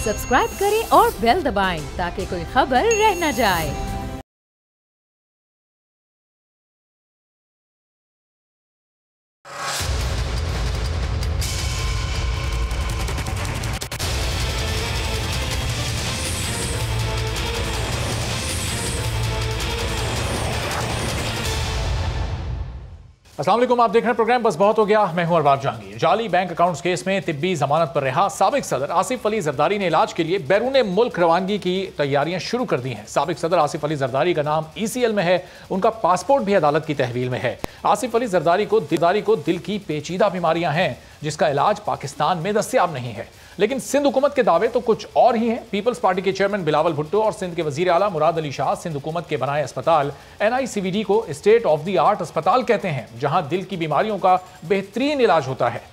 Subscribe करें और bell दबाएं ताकि कोई खबर रह न जाए। अस्सलाम वालेकुम, आप देख रहे हैं प्रोग्राम बस बहुत हो गया। मैं हूं अरबाज जहांगीर। जाली बैंक अकाउंट्स केस में तिब्बी जमानत पर रहा साबिक सदर आसिफ अली जरदारी ने इलाज के लिए बैरून मुल्क रवानगी की तैयारियां शुरू कर दी हैं। साबिक सदर आसिफ अली जरदारी का नाम ECL में है, उनका पासपोर्ट भी अदालत की तहवील में है। आसिफ अली जरदारी को दिल की पेचीदा बीमारियां हैं जिसका इलाज पाकिस्तान में दस्तयाब नहीं है, लेकिन सिंध हुकूमत के दावे तो कुछ और ही हैं। पीपल्स पार्टी के चेयरमैन बिलावल भुट्टो और सिंध के वजीर आला मुराद अली शाह सिंध हुकूमत के बनाए अस्पताल NICVD को स्टेट ऑफ द आर्ट अस्पताल कहते हैं, जहां दिल की बीमारियों का बेहतरीन इलाज होता है।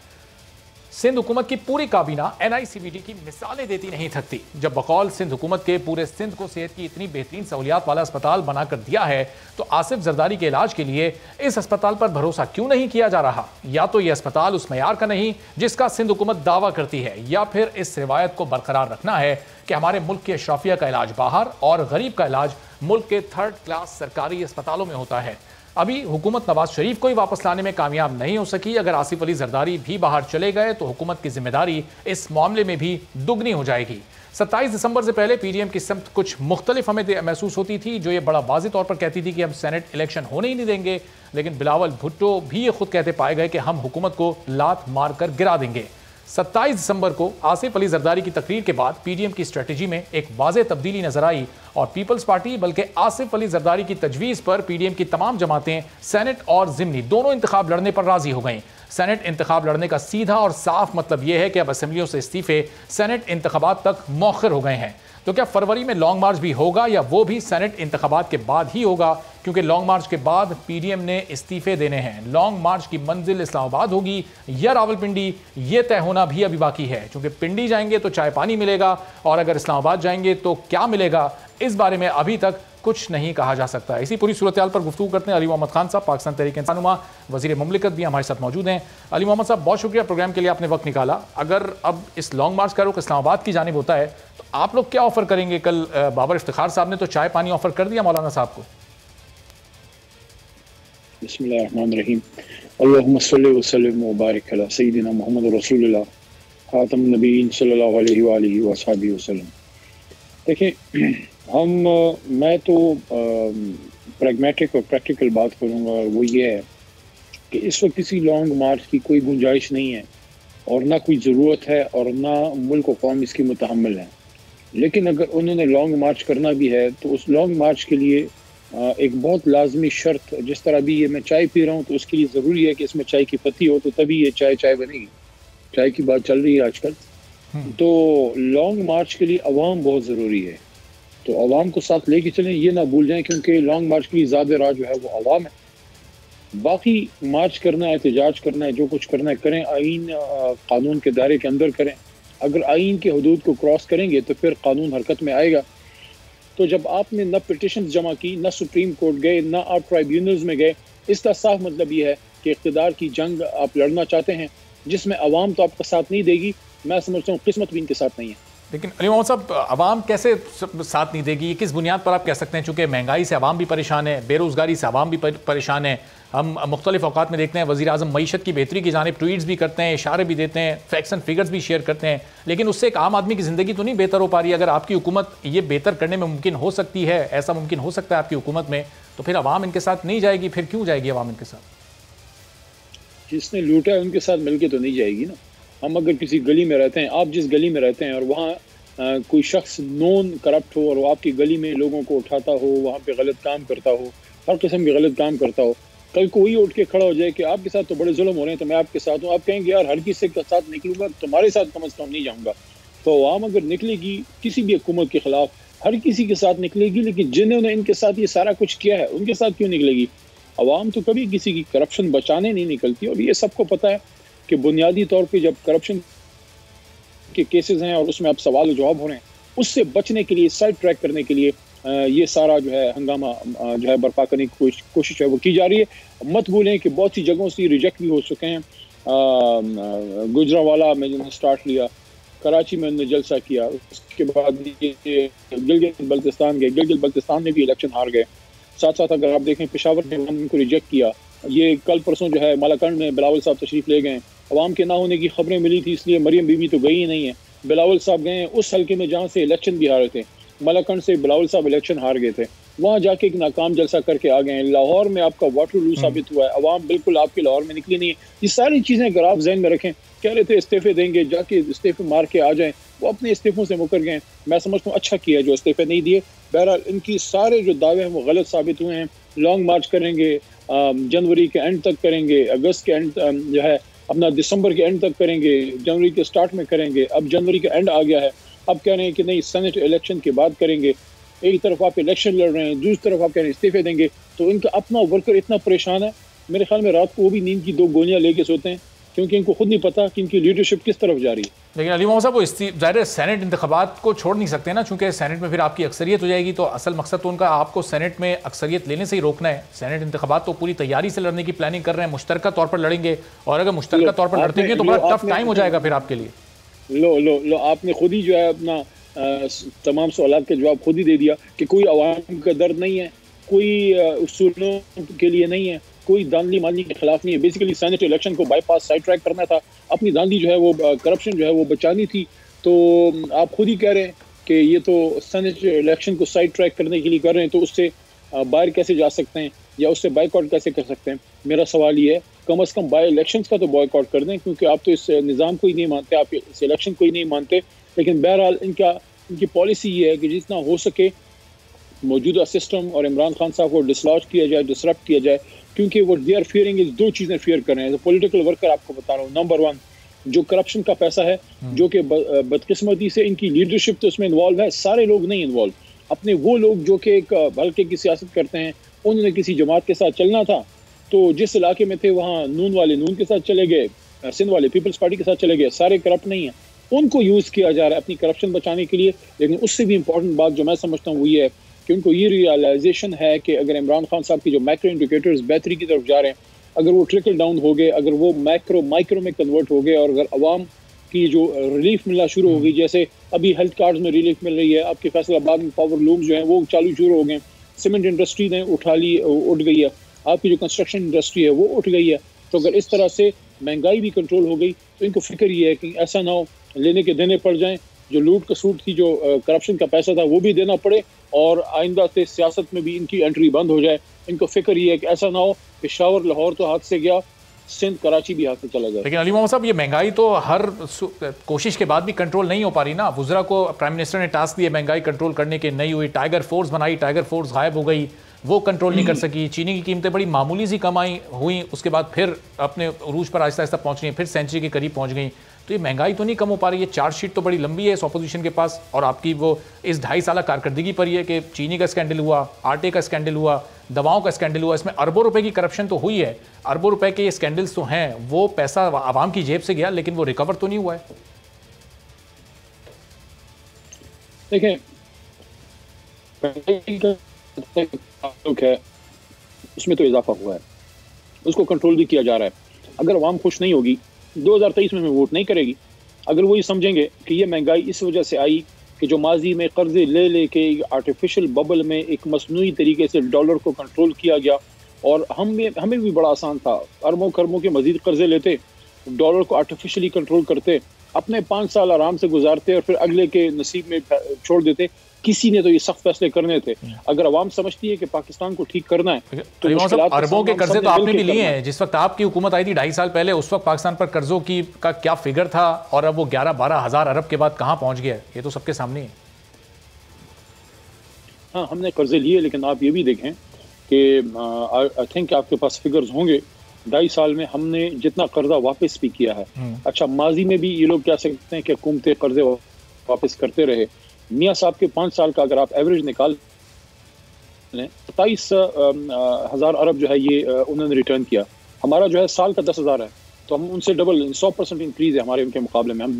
सिंध हुकूमत की पूरी काबीना NICVD की मिसालें देती नहीं थकती। जब बकौल सिंध हुकूमत के पूरे सिंध को सेहत की इतनी बेहतरीन सहूलियात वाला अस्पताल बनाकर दिया है, तो आसिफ जरदारी के इलाज के लिए इस अस्पताल पर भरोसा क्यों नहीं किया जा रहा? या तो यह अस्पताल उस मयार का नहीं जिसका सिंध हुकूमत दावा करती है, या फिर इस रिवायत को बरकरार रखना है कि हमारे मुल्क के अशराफिया का इलाज बाहर और गरीब का इलाज मुल्क के 3rd क्लास सरकारी अस्पतालों में होता है। अभी हुकूमत नवाज शरीफ को ही वापस लाने में कामयाब नहीं हो सकी। अगर आसिफ अली जरदारी भी बाहर चले गए तो हुकूमत की जिम्मेदारी इस मामले में भी दुगनी हो जाएगी। 27 दिसंबर से पहले PDM की समत कुछ मुख्तलिफ हमें महसूस होती थी, जो ये बड़ा वाज़ेह तौर पर कहती थी कि हम सेनेट इलेक्शन होने ही नहीं देंगे, लेकिन बिलावल भुट्टो भी ये खुद कहते पाए गए कि हम हुकूमत को लात मार कर गिरा देंगे। 27 दिसंबर को आसिफ अली जरदारी की तकरीर के बाद PDM की स्ट्रेटजी में एक वाज़ेह तब्दीली नजर आई और पीपल्स पार्टी बल्कि आसिफ अली जरदारी की तजवीज़ पर PDM की तमाम जमातें सेनेट और ज़िमनी दोनों इंतखाब लड़ने पर राजी हो गईं। सेनेट इंतखाब लड़ने का सीधा और साफ मतलब यह है कि अब असेंबलियों से इस्तीफे सेनेट इंतखाबात तक मौखर हो गए हैं। तो क्या फरवरी में लॉन्ग मार्च भी होगा या वो भी सेनेट इंतखाबात के बाद ही होगा? क्योंकि लॉन्ग मार्च के बाद PDM ने इस्तीफे देने हैं। लॉन्ग मार्च की मंजिल इस्लामाबाद होगी या रावलपिंडी, ये तय होना भी अभी बाकी है। क्योंकि पिंडी जाएंगे तो चाय पानी मिलेगा और अगर इस्लामाबाद जाएंगे तो क्या मिलेगा, इस बारे में अभी तक कुछ नहीं कहा जा सकता। इसी पूरी सूरत हाल पर गुफ्तगू करते हैं अली मोहम्मद खान साहब, पाकिस्तान तहरीक इंसान नुमा, वज़ीर मुमलिकत भी हमारे साथ मौजूद हैं। अली मोहम्मद साहब, बहुत शुक्रिया प्रोग्राम के लिए, आपने वक्त निकाला। अगर अब इस लॉन्ग मार्च का रुख इस्लामाबाद की जानिब होता है तो आप लोग क्या ऑफर करेंगे? कल बाबर इफ्तिखार साहब ने तो चाय पानी ऑफर कर दिया मौलाना साहब को। बिस्मिल्लाहिर्रहमानिर्रहीम, अल्लाहुम्मा सल्लि व सल्लिम व बारिक अला सय्यिदिना मुहम्मद रसूलुल्लाह खातमुन नबीय्यीन सल्लल्लाहु अलैहि व आलिहि व अस्हाबिहि वसल्लम। देखिए, मैं तो प्रैग्मेटिक और प्रैक्टिकल बात करूँगा, वो ये है कि इस वक्त किसी लॉन्ग मार्च की कोई गुंजाइश नहीं है और ना कोई ज़रूरत है और ना मुल्क व कौम इसकी मुतहम्मिल है। लेकिन अगर उन्होंने लॉन्ग मार्च करना भी है तो उस लॉन्ग मार्च के लिए एक बहुत लाजमी शर्त, जिस तरह भी ये मैं चाय पी रहा हूँ तो उसके लिए ज़रूरी है कि इसमें चाय की पत्ती हो, तो तभी ये चाय बनेगी। चाय की बात चल रही है आजकल। तो लॉन्ग मार्च के लिए अवाम बहुत ज़रूरी है, तो अवाम को साथ लेके चलें, ये ना भूल जाएं, क्योंकि लॉन्ग मार्च के लिए ज़्यादा राह जो है वो अवाम है। बाकी मार्च करना है, एहतजाज करना है, जो कुछ करना है करें, आइन कानून के दायरे के अंदर करें। अगर आइन के हदूद को क्रॉस करेंगे तो फिर कानून हरकत में आएगा। तो जब आपने न पिटिशंस जमा की, न सुप्रीम कोर्ट गए, न आप ट्राइब्यूनल्स में गए, इसका साफ मतलब ये है कि इक़्तिदार की जंग आप लड़ना चाहते हैं जिसमें अवाम तो आपका साथ नहीं देगी। मैं समझता हूँ किस्मत भी इनके साथ नहीं है। लेकिन अली मोहम्मद साहब, अवाम कैसे साथ नहीं देगी? ये किस बुनियाद पर आप कह सकते हैं? चूँकि महंगाई से अवाम भी परेशान है, बेरोज़गारी से अवाम भी परेशान है। हम मुख्तलिफ औकात में देखते हैं वज़ीर आज़म मईशत की बेहतरी की जानिब ट्वीट्स भी करते हैं, इशारे भी देते हैं, फैक्ट्स एंड फिगर्स भी शेयर करते हैं, लेकिन उससे एक आम आदमी की ज़िंदगी तो नहीं बेहतर हो पा रही। अगर आपकी हुकूमत ये बेहतर करने में मुमकिन हो सकती है, ऐसा मुमकिन हो सकता है आपकी हुकूमत में, तो फिर अवाम इनके साथ नहीं जाएगी? फिर क्यों जाएगी अवाम इनके साथ? जिसने लूटा है उनके साथ मिलके तो नहीं जाएगी ना। हम अगर किसी गली में रहते हैं, आप जिस गली में रहते हैं, और वहाँ कोई शख्स नॉन करप्ट हो और वो आपकी गली में लोगों को उठाता हो, वहाँ पे गलत काम करता हो, हर किस्म के गलत काम करता हो, कल को वही उठ के खड़ा हो जाए कि आपके साथ तो बड़े जुल्म हो रहे हैं तो मैं आपके साथ हूँ, आप कहेंगे यार हर किसी के साथ निकलूंगा, तुम्हारे साथ कम से कम नहीं जाऊँगा। तो अवाम अगर निकलेगी किसी भी हुकूमत के खिलाफ, हर किसी के साथ निकलेगी, लेकिन जिन्होंने इनके साथ ये सारा कुछ किया है उनके साथ क्यों निकलेगी? अवाम तो कभी किसी की करप्शन बचाने नहीं निकलती, और ये सबको पता है कि बुनियादी तौर पर जब करप्शन के केसेस हैं और उसमें अब सवाल जवाब हो रहे हैं, उससे बचने के लिए, साइड ट्रैक करने के लिए ये सारा जो है हंगामा जो है बर्पा करने की कोशिश है वो की जा रही है। मत भूलें कि बहुत सी जगहों से रिजेक्ट भी हो चुके हैं। गुजरांवाला में जिन्होंने स्टार्ट लिया, कराची में उन्होंने जलसा किया, उसके बाद ये गिलगित बल्तिस्तान गए, गिलगित बल्तिस्तान में भी इलेक्शन हार गए। साथ साथ अगर आप देखें पेशावर ने उनको रिजेक्ट किया। ये कल परसों जो है मालाकंड में बिलावल साहब तशरीफ ले गए, अवाम के ना होने की खबरें मिली थी इसलिए मरियम बीबी तो गई ही नहीं है। बिलावल साहब गए उस हल्के में जहाँ से इलेक्शन भी हारे थे, मालाकंड से बिलावल साहब इलेक्शन हार गए थे, वहाँ जाके एक नाकाम जलसा करके आ गए। लाहौर में आपका वाटर लू साबित हुआ है, अवाम बिल्कुल आपके लाहौर में निकली नहीं है। ये सारी चीज़ें अगर आप जहन में रखें, कह रहे थे इस्तीफे देंगे, जाके इस्तीफे मार के आ जाएं, वो अपने इस्तीफों से मुकर गए। मैं समझता हूँ अच्छा किया जो इस्तीफे नहीं दिए। बहरहाल इनकी सारे जो दावे हैं वो गलत साबित हुए हैं। लॉन्ग मार्च करेंगे, जनवरी के एंड तक करेंगे, अगस्त के एंड जो है अपना दिसंबर के एंड तक करेंगे, जनवरी के स्टार्ट में करेंगे। अब जनवरी का एंड आ गया है, अब कह रहे हैं कि नहीं सेनेट इलेक्शन के बाद करेंगे। एक तरफ आप इलेक्शन लड़ रहे हैं, दूसरी तरफ आप कह रहे हैं इस्तीफे देंगे। तो इनका अपना वर्कर इतना परेशान है, मेरे ख्याल में रात को वो भी नींद की 2 गोलियां लेके सोते हैं, क्योंकि इनको खुद नहीं पता कि इनकी लीडरशिप किस तरफ जा रही है। लेकिन अली मोहम्मद साहब वो ज़ाहिर है सेनेट इंतखाबात को छोड़ नहीं सकते ना, चूंकि सेनेट में फिर आपकी अक्सरियत हो जाएगी। तो असल मकसद तो उनका आपको सेनेट में अक्सरियत लेने से ही रोकना है। सेनेट इंतखाबात तो पूरी तैयारी से लड़ने की प्लानिंग कर रहे हैं, मुश्तरका तौर पर लड़ेंगे, और अगर मुश्तरका तौर पर लड़ते हैं तो बड़ा टफ टाइम हो जाएगा फिर आपके लिए। लो आपने खुद ही जो है अपना तमाम सवालात का जवाब खुद ही दे दिया कि कोई अवाम का दर्द नहीं है, कोई उसूलों के लिए नहीं है, कोई धांधली मांधली के खिलाफ नहीं है। बेसिकली सेनेट इलेक्शन को बाईपास साइड ट्रैक करना था, अपनी धांधली जो है वो करप्शन जो है वो बचानी थी। तो आप खुद ही कह रहे हैं कि ये तो सेनेट इलेक्शन को साइड ट्रैक करने के लिए कर रहे हैं, तो उससे बाहर कैसे जा सकते हैं या उससे बाइकआउट कैसे कर सकते हैं। मेरा सवाल ये है कम से कम बाई इलेक्शंस का तो बॉयकॉट कर दें, क्योंकि आप तो इस निज़ाम को ही नहीं मानते, आप इस इलेक्शन को ही नहीं मानते। लेकिन बहरहाल इनकी पॉलिसी ये है कि जितना हो सके मौजूदा सिस्टम और इमरान खान साहब को डिसलॉज किया जाए, डिसरप्ट किया जाए, क्योंकि वो दे आर फियरिंग इज 2 चीज़ें फियर कर रहे हैं। तो पॉलिटिकल वर्कर आपको बता रहा हूँ, नंबर 1 जो करप्शन का पैसा है, जो कि बदकिस्मती से इनकी लीडरशिप तो उसमें इन्वॉल्व है, सारे लोग नहीं इन्वॉल्व। अपने वो लोग जो कि एक हल्के की सियासत करते हैं, उन्होंने किसी जमात के साथ चलना था, तो जिस इलाके में थे वहाँ नून वाले नून के साथ चले गए, सिंध वाले पीपल्स पार्टी के साथ चले गए, सारे करप्ट नहीं है। उनको यूज़ किया जा रहा है अपनी करप्शन बचाने के लिए। लेकिन उससे भी इंपॉर्टेंट बात जो मैं समझता हूँ वो ये है कि उनको ये रियलाइजेशन है कि अगर इमरान खान साहब की जो मैक्रो इंडिकेटर्स बेहतरी की तरफ जा रहे हैं, अगर वो ट्रिकल डाउन हो गए, अगर वो माइक्रो में कन्वर्ट हो गए, और अगर अवाम की जो रिलीफ मिलना शुरू हो गई, जैसे अभी हेल्थ कार्ड्स में रिलीफ मिल रही है, आपके फैसलाबाद में पावर लूम्स जो हैं वो चालू शुरू हो गए, सीमेंट इंडस्ट्री ने उठ गई है, आपकी जो कंस्ट्रक्शन इंडस्ट्री है वो उठ गई है। तो अगर इस तरह से महंगाई भी कंट्रोल हो गई तो इनको फिक्र ये है कि ऐसा ना हो लेने के देने पड़ जाएं, जो लूट कसूट थी, जो करप्शन का पैसा था वो भी देना पड़े, और आइंदा से सियासत में भी इनकी एंट्री बंद हो जाए। इनको फिक्र ये है कि ऐसा ना हो पेशावर लाहौर तो हाथ से गया, सिंध कराची भी हाथ से चला जाए। लेकिन अली मोहम्मद साहब ये महंगाई तो हर कोशिश के बाद भी कंट्रोल नहीं हो पा रही ना। वुज़रा को प्राइम मिनिस्टर ने टास्क दिया महंगाई कंट्रोल करने के, नहीं हुई। टाइगर फोर्स बनाई, टाइगर फोर्स गायब हो गई, वो कंट्रोल नहीं कर सकी। चीनी की कीमतें बड़ी मामूली सी कम हुई, उसके बाद फिर अपने उरूज पर आहिस्ता आहिस्ता पहुंच गई, फिर सेंचुरी के करीब पहुंच गई। तो ये महंगाई तो नहीं कम हो पा रही है। चार्जशीट तो बड़ी लंबी है इस अपोजिशन के पास, और आपकी वो इस 2.5 साल कारकर्दगी पर ही है कि चीनी का स्कैंडल हुआ, आटे का स्कैंडल हुआ, दवाओं का स्कैंडल हुआ, इसमें अरबों रुपए की करप्शन तो हुई है। अरबों रुपए के ये स्कैंडल्स तो हैं, वो पैसा आवाम की जेब से गया, लेकिन वो रिकवर तो नहीं हुआ है। देखें है उसमें तो इजाफा हुआ है, उसको कंट्रोल भी किया जा रहा है। अगर आवाम खुश नहीं होगी 2023 में वोट नहीं करेगी। अगर वो ये समझेंगे कि ये महंगाई इस वजह से आई कि जो माजी में कर्जे ले के आर्टिफिशियल बबल में एक मसनूई तरीके से डॉलर को कंट्रोल किया गया, और हमें भी बड़ा आसान था, अरबों खरबों के मजीद कर्जे लेते, डॉलर को आर्टिफिशियली कंट्रोल करते, अपने 5 साल आराम से गुजारते और फिर अगले के नसीब में छोड़ देते। किसी ने तो ये सख्त फैसले करने थे। अगर अवाम समझती है कि पाकिस्तान को ठीक करना है तो अरबों के कर्जे तो आपने भी लिए हैं। जिस वक्त आपकी हुकूमत आई थी 2.5 साल पहले, उस वक्त पाकिस्तान पर कर्जों का क्या फिगर था, और अब वो 11-12 हज़ार अरब के बाद कहाँ पहुंच गया, ये तो सबके सामने है। हाँ, हमने कर्जे लिए, लेकिन आप ये भी देखें कि आई थिंक आपके पास फिगर्स होंगे, 2.5 साल में हमने जितना कर्जा वापस भी किया है। अच्छा, माजी में भी ये लोग कह सकते हैं कि हुकूमतें कर्जे वापस करते रहे। मियाँ साहब के 5 साल का अगर आप एवरेज निकाल लें, 27,000 अरब जो है ये उन्होंने रिटर्न किया। हमारा जो है साल का 10,000 है, तो हम उनसे डबल 100% इंक्रीज है हमारे उनके मुकाबले में। हम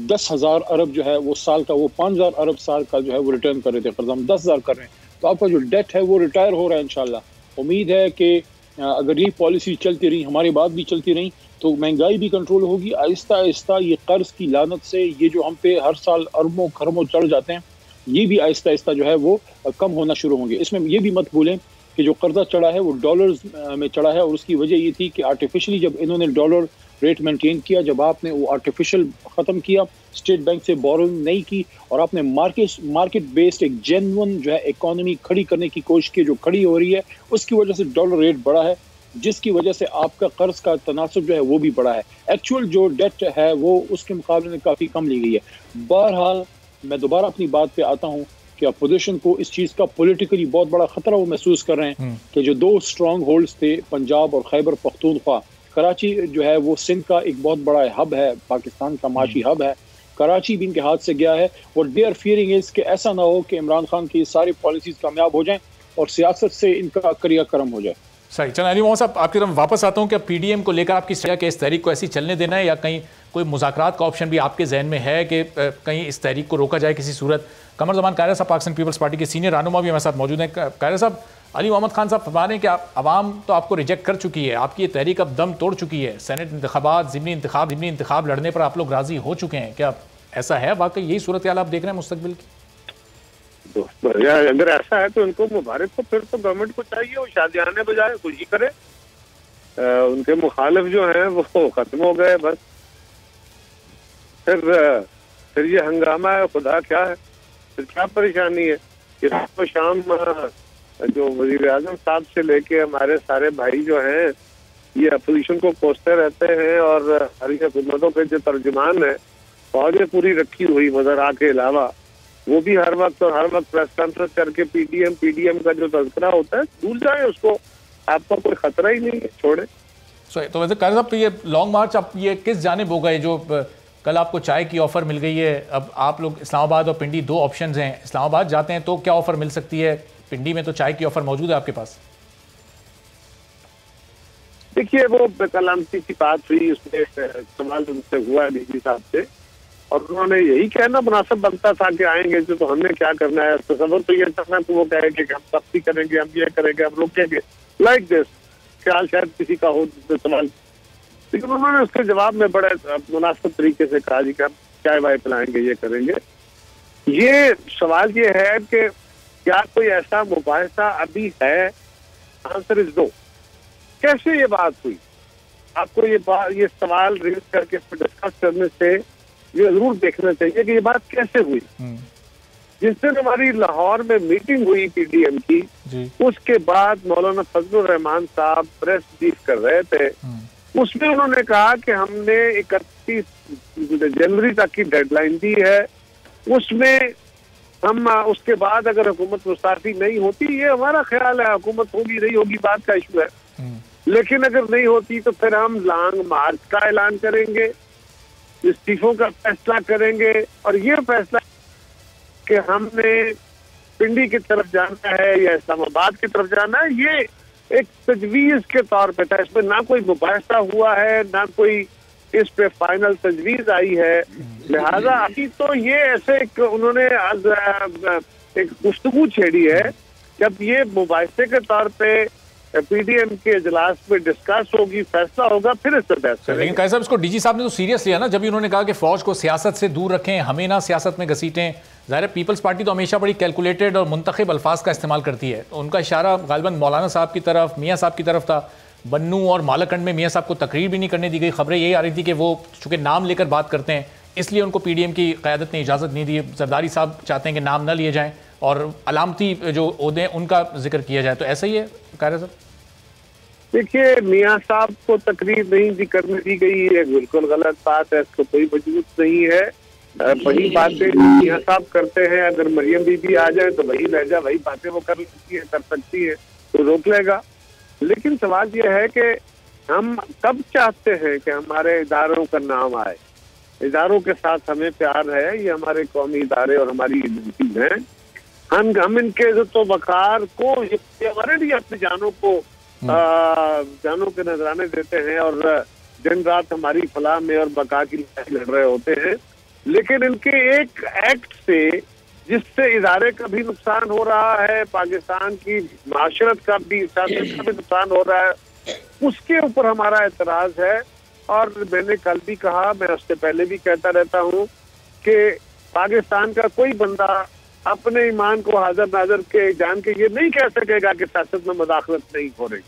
10,000 अरब जो है वो साल का, वो 5,000 अरब साल का जो है वो रिटर्न कर रहे थे कर्जा, हम 10,000 कर रहे हैं। तो आपका जो डेट है वो रिटायर हो रहा है इंशाल्लाह। उम्मीद है कि अगर ये पॉलिसी चलती रही, हमारे बाद भी चलती रही, तो महंगाई भी कंट्रोल होगी। आहिस्ता आहिस्ता ये कर्ज की लानत से, ये जो हम पे हर साल अरबों खरबों चढ़ जाते हैं, ये भी आहिस्ता आहिस्ता जो है वो कम होना शुरू होंगे। इसमें ये भी मत भूलें कि जो कर्जा चढ़ा है वो डॉलर्स में चढ़ा है, और उसकी वजह ये थी कि आर्टिफिशियली जब इन्होंने डॉलर रेट मेंटेन किया, जब आपने वो आर्टिफिशियल ख़त्म किया, स्टेट बैंक से बोरोइंग नहीं की, और आपने मार्केट बेस्ड एक जेन्युइन जो है इकोनॉमी खड़ी करने की कोशिश की, जो खड़ी हो रही है, उसकी वजह से डॉलर रेट बढ़ा है, जिसकी वजह से आपका कर्ज का तनासब जो है वो भी बढ़ा है। एक्चुअल जो डेट है वो उसके मुकाबले में काफ़ी कम ली गई है। बहरहाल मैं दोबारा अपनी बात पे आता हूँ कि अपोजिशन को इस चीज़ का पॉलिटिकली बहुत बड़ा खतरा वो महसूस कर रहे हैं कि जो दो स्ट्रॉन्ग होल्ड्स थे, पंजाब और खैबर पख्तूनख्वा, कराची जो है वो सिंध का एक बहुत बड़ा हब है, पाकिस्तान का माशी हब है, कराची भी इनके हाथ से गया है, और दे आर फियरिंग इज कि ऐसा ना हो कि इमरान खान की सारी पॉलिसीज कामयाब हो जाएं और सियासत से इनका क्रियाक्रम हो जाए। सही। चलो अली मोहम्मद साहब, आपकी तरफ वापस आता हूँ कि पीडीएम को लेकर आपकी के इस तहरीक को ऐसी चलने देना है, या कहीं कोई मुज़ाकरात का ऑप्शन भी आपके जहन में है कि कहीं इस तहरीक को रोका जाए किसी सूरत? कमर जमान कायरा साहब पाकिस्तान पीपल्स पार्टी के सीनियर रहनुमा भी हमारे साथ मौजूद हैं। कायरा साहब, अली मोहम्मद खान साहब फरमा रहे हैं कि आवाम तो आपको रिजेक्ट कर चुकी है, आपकी ये तहरीक अब दम तोड़ चुकी है, सेनेट इंतखाबात, ज़िमनी इंतखाब लड़ने पर आप लोग राज़ी हो चुके हैं। क्या ऐसा है? वाकई यही सूरत हाल आप देख रहे हैं मुस्तकबिल की? अगर ऐसा है तो उनको मुबारक हो, फिर तो गवर्नमेंट को चाहिए वो शादियाने बजाय खुशी करे। उनके मुखालिफ जो हैं वो खत्म हो गए, बस फिर ये हंगामा है, खुदा क्या है, फिर क्या परेशानी है। कि तो शाम जो वजीर आजम साहब से लेके हमारे सारे भाई जो हैं ये अपोजिशन को कोसते रहते हैं, और हमारी हुकूमतों के जो तर्जुमान है, फौजें पूरी रखी हुई वज़रा के अलावा, वो भी हर वक्त प्रेस कॉन्फ्रेंस करके पीडीएम का जो तज़किरा होता है भूल जाए उसको, आपको कोई खतरा ही नहीं है, छोड़े। तो वैसे कायरा साहब, ये लॉन्ग मार्च अब ये किस जानिब हो गए? जो कल आपको चाय की ऑफ़र मिल गई है, अब आप लोग इस्लामाबाद और पिंडी दो ऑप्शंस हैं, इस्लामाबाद जाते हैं तो क्या ऑफ़र मिल सकती है? पिंडी में तो चाय की ऑफ़र मौजूद है आपके पास। देखिए, वो बेकलामती की बात हुई, उसमें सवाल उनसे हुआ डीजी साहब से, और उन्होंने यही कहना मुनासिब बनता था कि आएंगे तो हमने क्या करना है। तसव्वुर तो ये करना कि वो कहेंगे कि हम सख्ती करेंगे, हम ये करेंगे, हम रोकेंगे, लाइक दिस ख्याल शायद किसी का हो सवाल। लेकिन उन्होंने उसके जवाब में बड़े मुनासिब तरीके से कहा जी कि हम चाय वाय पिलाएंगे, ये करेंगे। ये सवाल ये है कि क्या कोई ऐसा मुबाहिसा अभी है? Answer is no. कैसे ये बात हुई? आपको ये सवाल रेज करके डिस्कस करने से ये जरूर देखना चाहिए कि ये बात कैसे हुई। जिस दिन हमारी लाहौर में मीटिंग हुई पीडीएम की, उसके बाद मौलाना फजलुर रहमान साहब प्रेस ब्रीफ कर रहे थे, उसमें उन्होंने कहा कि हमने 31 जनवरी तक की डेडलाइन दी है, उसमें हम उसके बाद अगर हुकूमत मुस्ताफी नहीं होती, ये हमारा ख्याल है, हुकूमत होगी नहीं होगी बात का इशू है, लेकिन अगर नहीं होती तो फिर हम लॉन्ग मार्च का ऐलान करेंगे, इस्तीफों का फैसला करेंगे, और ये फैसला कि हमने पिंडी की तरफ जाना है या इस्लामाबाद की तरफ जाना है, ये एक तजवीज के तौर पे था। इसमें ना कोई मुबाहिसा हुआ है, ना कोई इस पे फाइनल तजवीज आई है। लिहाजा अभी तो ये ऐसे उन्होंने एक गुफ्तगू छेड़ी है, जब ये मुबाहिसे के तौर पे पीडीएम के इजलास में डिस्कस होगी, फैसला होगा, फिर इस पर बहस करेंगे। लेकिन कैसे साहब, इसको डीजी साहब ने तो सीरियस लिया ना, जब इन्होंने कहा कि फौज को सियासत से दूर रखें, हमें ना सियासत में घसीटें। ज़ाहिर पीपल्स पार्टी तो हमेशा बड़ी कैलकुलेटेड और मुंतखब अल्फाज का इस्तेमाल करती है, तो उनका इशारा गालिबन मौलाना साहब की तरफ, मियाँ साहब की तरफ था। बन्नू और मालाकंड में मियाँ साहब को तकरीर भी नहीं करने दी गई। खबरें यही आ रही थी कि वो चूँकि नाम लेकर बात करते हैं, इसलिए उनको पीडीएम की क़यादत ने इजाज़त नहीं दी। जरदारी साहब चाहते हैं कि नाम न लिए जाएँ और अलामती जो ओहदे हैं उनका जिक्र किया जाए, तो ऐसा ही है कायरा साहब? देखिए, मियाँ साहब को तकरीर नहीं करने दी गई है, बिल्कुल गलत बात है, इसको कोई वजूद नहीं है। वही बातें मियाँ साहब करते हैं, अगर मरियम बीबी आ जाए तो वही लहजा, वही बातें वो कर सकती है, तो रोक लेगा। लेकिन सवाल ये है कि हम कब चाहते हैं कि हमारे इदारों का नाम आए? इदारों के साथ हमें प्यार है, ये हमारे कौमी इदारे और हमारी एजेंसीज हैं। हम इनके इज्जत वकार को, हमारे लिए अपनी जानों को जानों के नजराने देते हैं, और दिन रात हमारी फलाह में और बका की लड़ाई लड़ रहे होते हैं। लेकिन इनके एक एक्ट से, जिससे इदारे का भी नुकसान हो रहा है, पाकिस्तान की माशरत का भी, सियासत का भी नुकसान हो रहा है, उसके ऊपर हमारा एतराज है। और मैंने कल भी कहा, मैं उससे पहले भी कहता रहता हूँ कि पाकिस्तान का कोई बंदा अपने ईमान को हाजिर नाजर के जान के ये नहीं कह सकेगा कि सियासत में मदाखलत नहीं हो रही,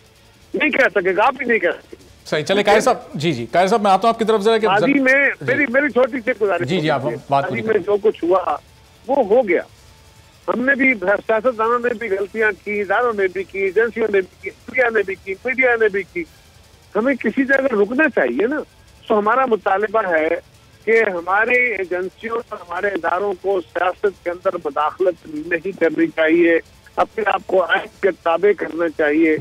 नहीं कह सकेगा, आप भी नहीं कह सकेंगे। सही, चले कायर साहब, जी कायर साहब मैं आता हूँ आपकी तरफ जरा। हाजी में मेरी छोटी सी गुजारिश, जी आप बात हाजी में जो कुछ हुआ वो हो गया। हमने भी, सियासतदानों ने भी गलतियां की, इदारों ने भी की, एजेंसियों ने भी की, मीडिया ने भी की, मीडिया ने भी की। हमें किसी जगह रुकना चाहिए ना। तो हमारा मुतालिबा है कि हमारे एजेंसियों और हमारे इदारों को सियासत के अंदर मदाखलत नहीं करनी चाहिए, अपने आप को आइन के ताबे करना चाहिए।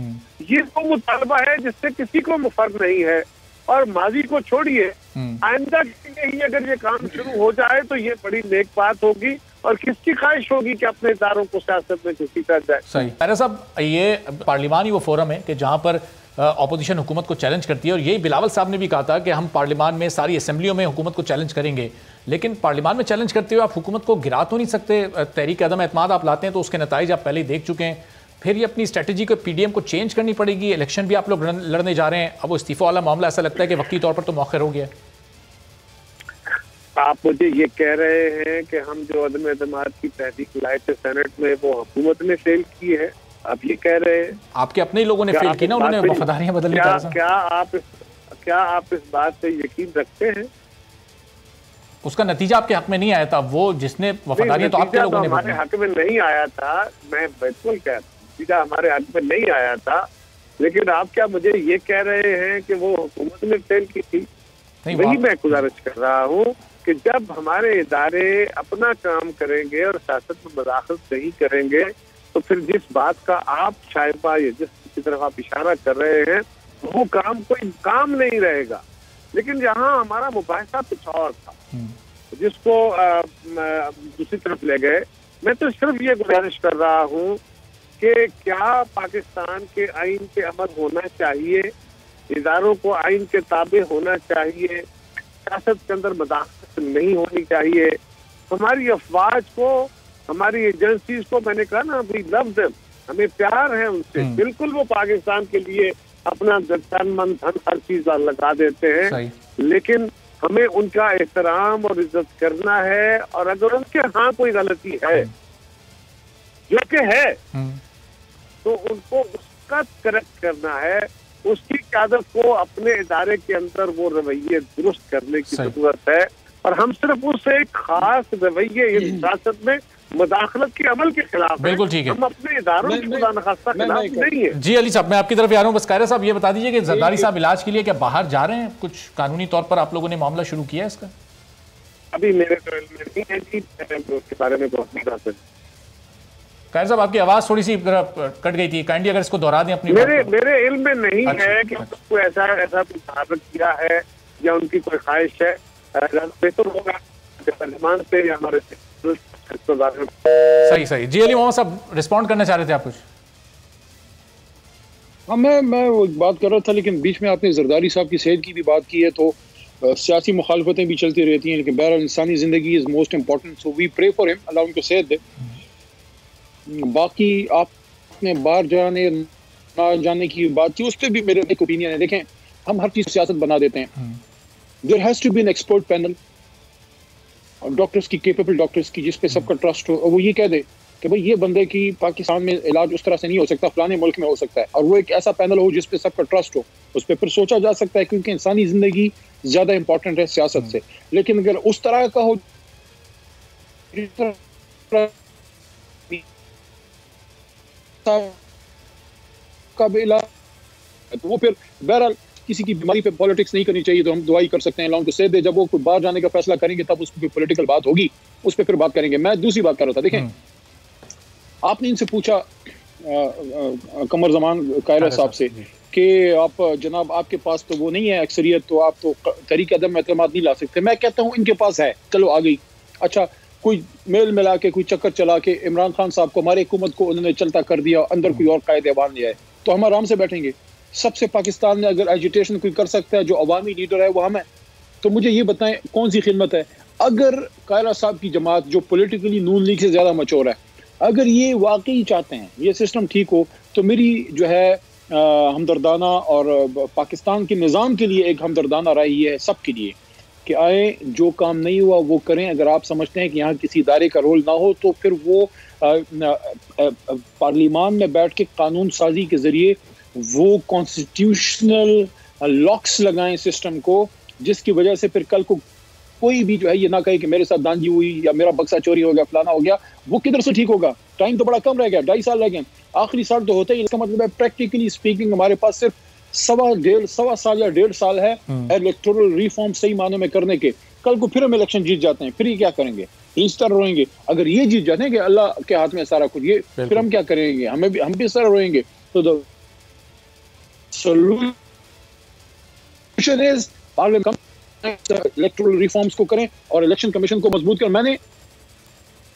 ये तो मुतालबा है जिससे किसी को मुफर नहीं है। और माजी को छोड़िए, आइंदा के लिए ही अगर ये काम शुरू हो जाए तो ये बड़ी नेक बात होगी। और किसकी ख्वाहिश होगी कि अपने इदारों को सियासत में किसी कर जाए। सही कायर साहब, ये पार्लियामान ही वो फोरम है कि जहाँ पर ऑपोजिशन हुकूमत को चैलेंज करती है। और यही बिलावल साहब ने भी कहा था कि हम पार्लियामान में, सारी असेंबलियों में हुकूमत को चैलेंज करेंगे। लेकिन पार्लियामान में चैलेंज करते हुए आप हुकूमत को गिरा तो नहीं सकते। तहरीक अदम एतमाद आप लाते हैं तो उसके नताइज आप पहले ही देख चुके हैं। फिर ये अपनी स्ट्रेटजी को, पीडीएम को चेंज करनी पड़ेगी। इलेक्शन भी आप लोग लड़ने जा रहे हैं। अब वो इस्तीफा वाला मामला ऐसा लगता है कि वक्ती तौर पर तो मौखर हो गया। आप मुझे ये कह रहे हैं कि हम जो अदम एतमाद की तहरीक लाए थे सेनेट में, वो हुकूमत ने फेल की है? आप ये कह रहे हैं? आपके अपने ही लोगों ने फेल की ना, उन्होंने वफादारियां बदलनी। क्या आप इस बात पे यकीन रखते हैं? उसका नतीजा आपके हक में नहीं आया था। वो जिसने वफादारियां तो आपके लोगों ने हमारे हक में नहीं आया था। मैं बिल्कुल कह रहा हूँ, नतीजा हमारे हक में नहीं आया था। लेकिन आप क्या मुझे ये कह रहे हैं कि वो हुकूमत ने फेल की थी? वही मैं गुजारिश कर रहा हूँ कि जब हमारे इदारे अपना काम करेंगे और सियासत में मदाखलत नहीं करेंगे तो फिर जिस बात का आप शायबा या जिसकी तरफ आप इशारा कर रहे हैं वो काम कोई काम नहीं रहेगा। लेकिन जहाँ हमारा मुबाहिसा कुछ और था जिसको दूसरी तरफ ले गए, मैं तो सिर्फ ये गुजारिश कर रहा हूँ कि क्या पाकिस्तान के आइन पे अमल होना चाहिए, इदारों को आइन के ताबे होना चाहिए, सियासत के अंदर मदाखलत नहीं होनी चाहिए। हमारी अफवाज को, हमारी एजेंसीज को, मैंने कहा ना, वी लव देम, हमें प्यार है उनसे। बिल्कुल वो पाकिस्तान के लिए अपना तन मन धन हर चीज लगा देते हैं, लेकिन हमें उनका एहतराम और इज्जत करना है। और अगर उनके यहाँ कोई गलती है, जो कि है, तो उनको उसका करेक्ट करना है। उसकी क़यादत को अपने इदारे के अंदर वो रवैये दुरुस्त करने की जरूरत है। और हम सिर्फ उससे एक खास रवैये इस सियासत में मदाखलत के अमल के खिलाफ, बिल्कुल ठीक है, हम अपने इदारों की खुदा नखास्ता खिलाफ नहीं है। जी अली साहब, मैं आपकी तरफ आ रहा हूँ। बस कायरा साहब ये बता दीजिए कि जरदारी साहब इलाज के लिए क्या बाहर जा रहे हैं? कुछ कानूनी तौर पर आप लोगों ने मामला शुरू किया है इसका? अभी मेरे तो इल्म में नहीं है जी, उसके बारे में बहुत नहीं बात। कायर साहब आपकी आवाज थोड़ी सी कट गई थी, काइंडली अगर इसको दोहरा दें अपनी। मेरे इल्म में नहीं है कि उसको ऐसा कुछ तारक किया है या उनकी कोई ख्वाहिश है। बेहतर होगा तर्जुमान से या हमारे सही। जी अली मोहम्मद साहब रिस्पॉन्ड करना चाह रहे थे आप कुछ? हाँ, मैं वो बात कर रहा था, लेकिन बीच में आपने जरदारी साहब की सेहत की भी बात की है। तो सियासी मुखालफतें भी चलती रहती हैं, लेकिन बहरहाल इंसानी ज़िंदगी is most important, so we pray for him, Allah उनको सेहत दे। बाकी आपने बाहर जाने ना जाने की बात की, उस पर भी मेरा एक ओपिनियन है। देखें, हम हर चीज़ सियासत बना देते हैं। There has to be an expert panel, doctors की, केपेबल डॉक्टर्स की, जिस पे सबका ट्रस्ट हो, और वो ये कह दे कि भाई ये बंदे की पाकिस्तान में इलाज उस तरह से नहीं हो सकता, फलाने मुल्क में हो सकता है। और वो एक ऐसा पैनल हो जिस पे सबका ट्रस्ट हो, उस पर फिर सोचा जा सकता है, क्योंकि इंसानी ज़िंदगी ज़्यादा इंपॉर्टेंट है सियासत से। लेकिन अगर उस तरह का हो का भी इलाज, तो वो फिर बहरहाल किसी की बीमारी पे पॉलिटिक्स नहीं करनी चाहिए। तो हम दुआई कर सकते हैं, अल्लाह उनको सेहत दे। जब वो बाहर जाने का फैसला करेंगे तब उस पर पॉलिटिकल बात होगी, उस पर फिर बात करेंगे। मैं दूसरी बात कर रहा था, देखें, आपने इनसे पूछा कमर जमान कायरा साहब से कि आप जनाब आपके पास तो वो नहीं है अक्सरियत, तो आप तो तहरीक अदम एतमाद नहीं ला सकते। मैं कहता हूँ इनके पास है, चलो आ गई। अच्छा, कोई मेल मिला के, कोई चक्कर चला के इमरान खान साहब को, हमारे हुकूमत को उन्होंने चलता कर दिया, अंदर कोई और कायदे अवान ले आए, तो हम आराम से बैठेंगे। सबसे पाकिस्तान में अगर एजिटेशन कोई कर सकता है, जो अवामी लीडर है वो हम है। तो मुझे ये बताएं कौन सी खिदमत है? अगर कायरा साहब की जमात जो पॉलिटिकली नून लीग से ज़्यादा मचोर है, अगर ये वाकई चाहते हैं ये सिस्टम ठीक हो, तो मेरी जो है हमदर्दाना और पाकिस्तान के निज़ाम के लिए एक हमदर्दाना राय ये है सबके लिए कि आए, जो काम नहीं हुआ वो करें। अगर आप समझते हैं कि यहाँ किसी इदारे का रोल ना हो तो फिर वो पार्लियामान में बैठ के कानून साजी के ज़रिए वो कॉन्स्टिट्यूशनल लॉक्स लगाएं सिस्टम को, जिसकी वजह से फिर कल को कोई भी जो है ये ना कहे कि मेरे साथ दांगी हुई या मेरा बक्सा चोरी हो गया, फलाना हो गया। वो किधर से ठीक होगा? टाइम तो बड़ा कम रह गया, 2.5 साल रह गए, आखिरी साल तो होता ही। इसका मतलब है प्रैक्टिकली स्पीकिंग हमारे पास सिर्फ सवा साल या 1.5 साल है इलेक्टोरल रिफॉर्म सही मानों में करने के। कल को फिर हम इलेक्शन जीत जाते हैं, फिर ये क्या करेंगे? इस तरह रोएंगे। अगर ये जीत जाते हैं कि अल्लाह के हाथ में सारा कुछ, ये फिर हम क्या करेंगे? हम भी इस तरह रोएंगे। तो the solution is parliament electoral reforms को करें और इलेक्शन कमीशन को मजबूत करें। मैंने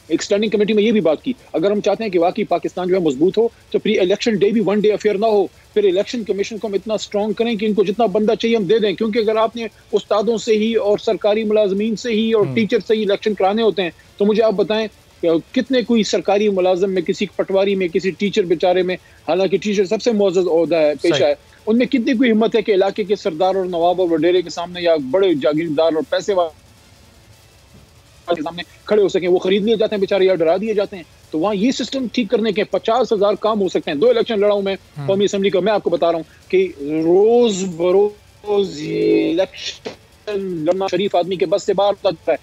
एक स्टैंडिंग कमेटी में ये भी बात की, अगर हम चाहते हैं कि वाकई पाकिस्तान जो है मजबूत हो तो प्री इलेक्शन डे भी वन डे अफेयर ना हो। फिर इलेक्शन कमीशन को हम इतना स्ट्रॉन्ग करें कि इनको जितना बंदा चाहिए हम दे दें, क्योंकि अगर आपने उस्तादों से ही और सरकारी मुलाजमीन से ही और टीचर से ही इलेक्शन कराने होते हैं तो मुझे आप बताएं कितने कोई सरकारी मुलाजम में, किसी पटवारी में, किसी टीचर बेचारे में, हालांकि टीचर सबसे मुअज़्ज़ज़ ओहदा है, पेशा है, उनमें कितनी कोई हिम्मत है कि इलाके के सरदार और नवाब और वडेरे के सामने या बड़े जागीरदार और पैसे वाले के सामने खड़े हो सकें? वो खरीद लिए जाते हैं बेचारे या डरा दिए जाते हैं। तो वहाँ ये सिस्टम ठीक करने के 50,000 काम हो सकते हैं। 2 इलेक्शन लड़ा हूं मैं कौमी असेंबली का, मैं आपको बता रहा हूँ कि रोज बरोज इलेक्शन लड़ना शरीफ आदमी के बस से बाहर लगता है।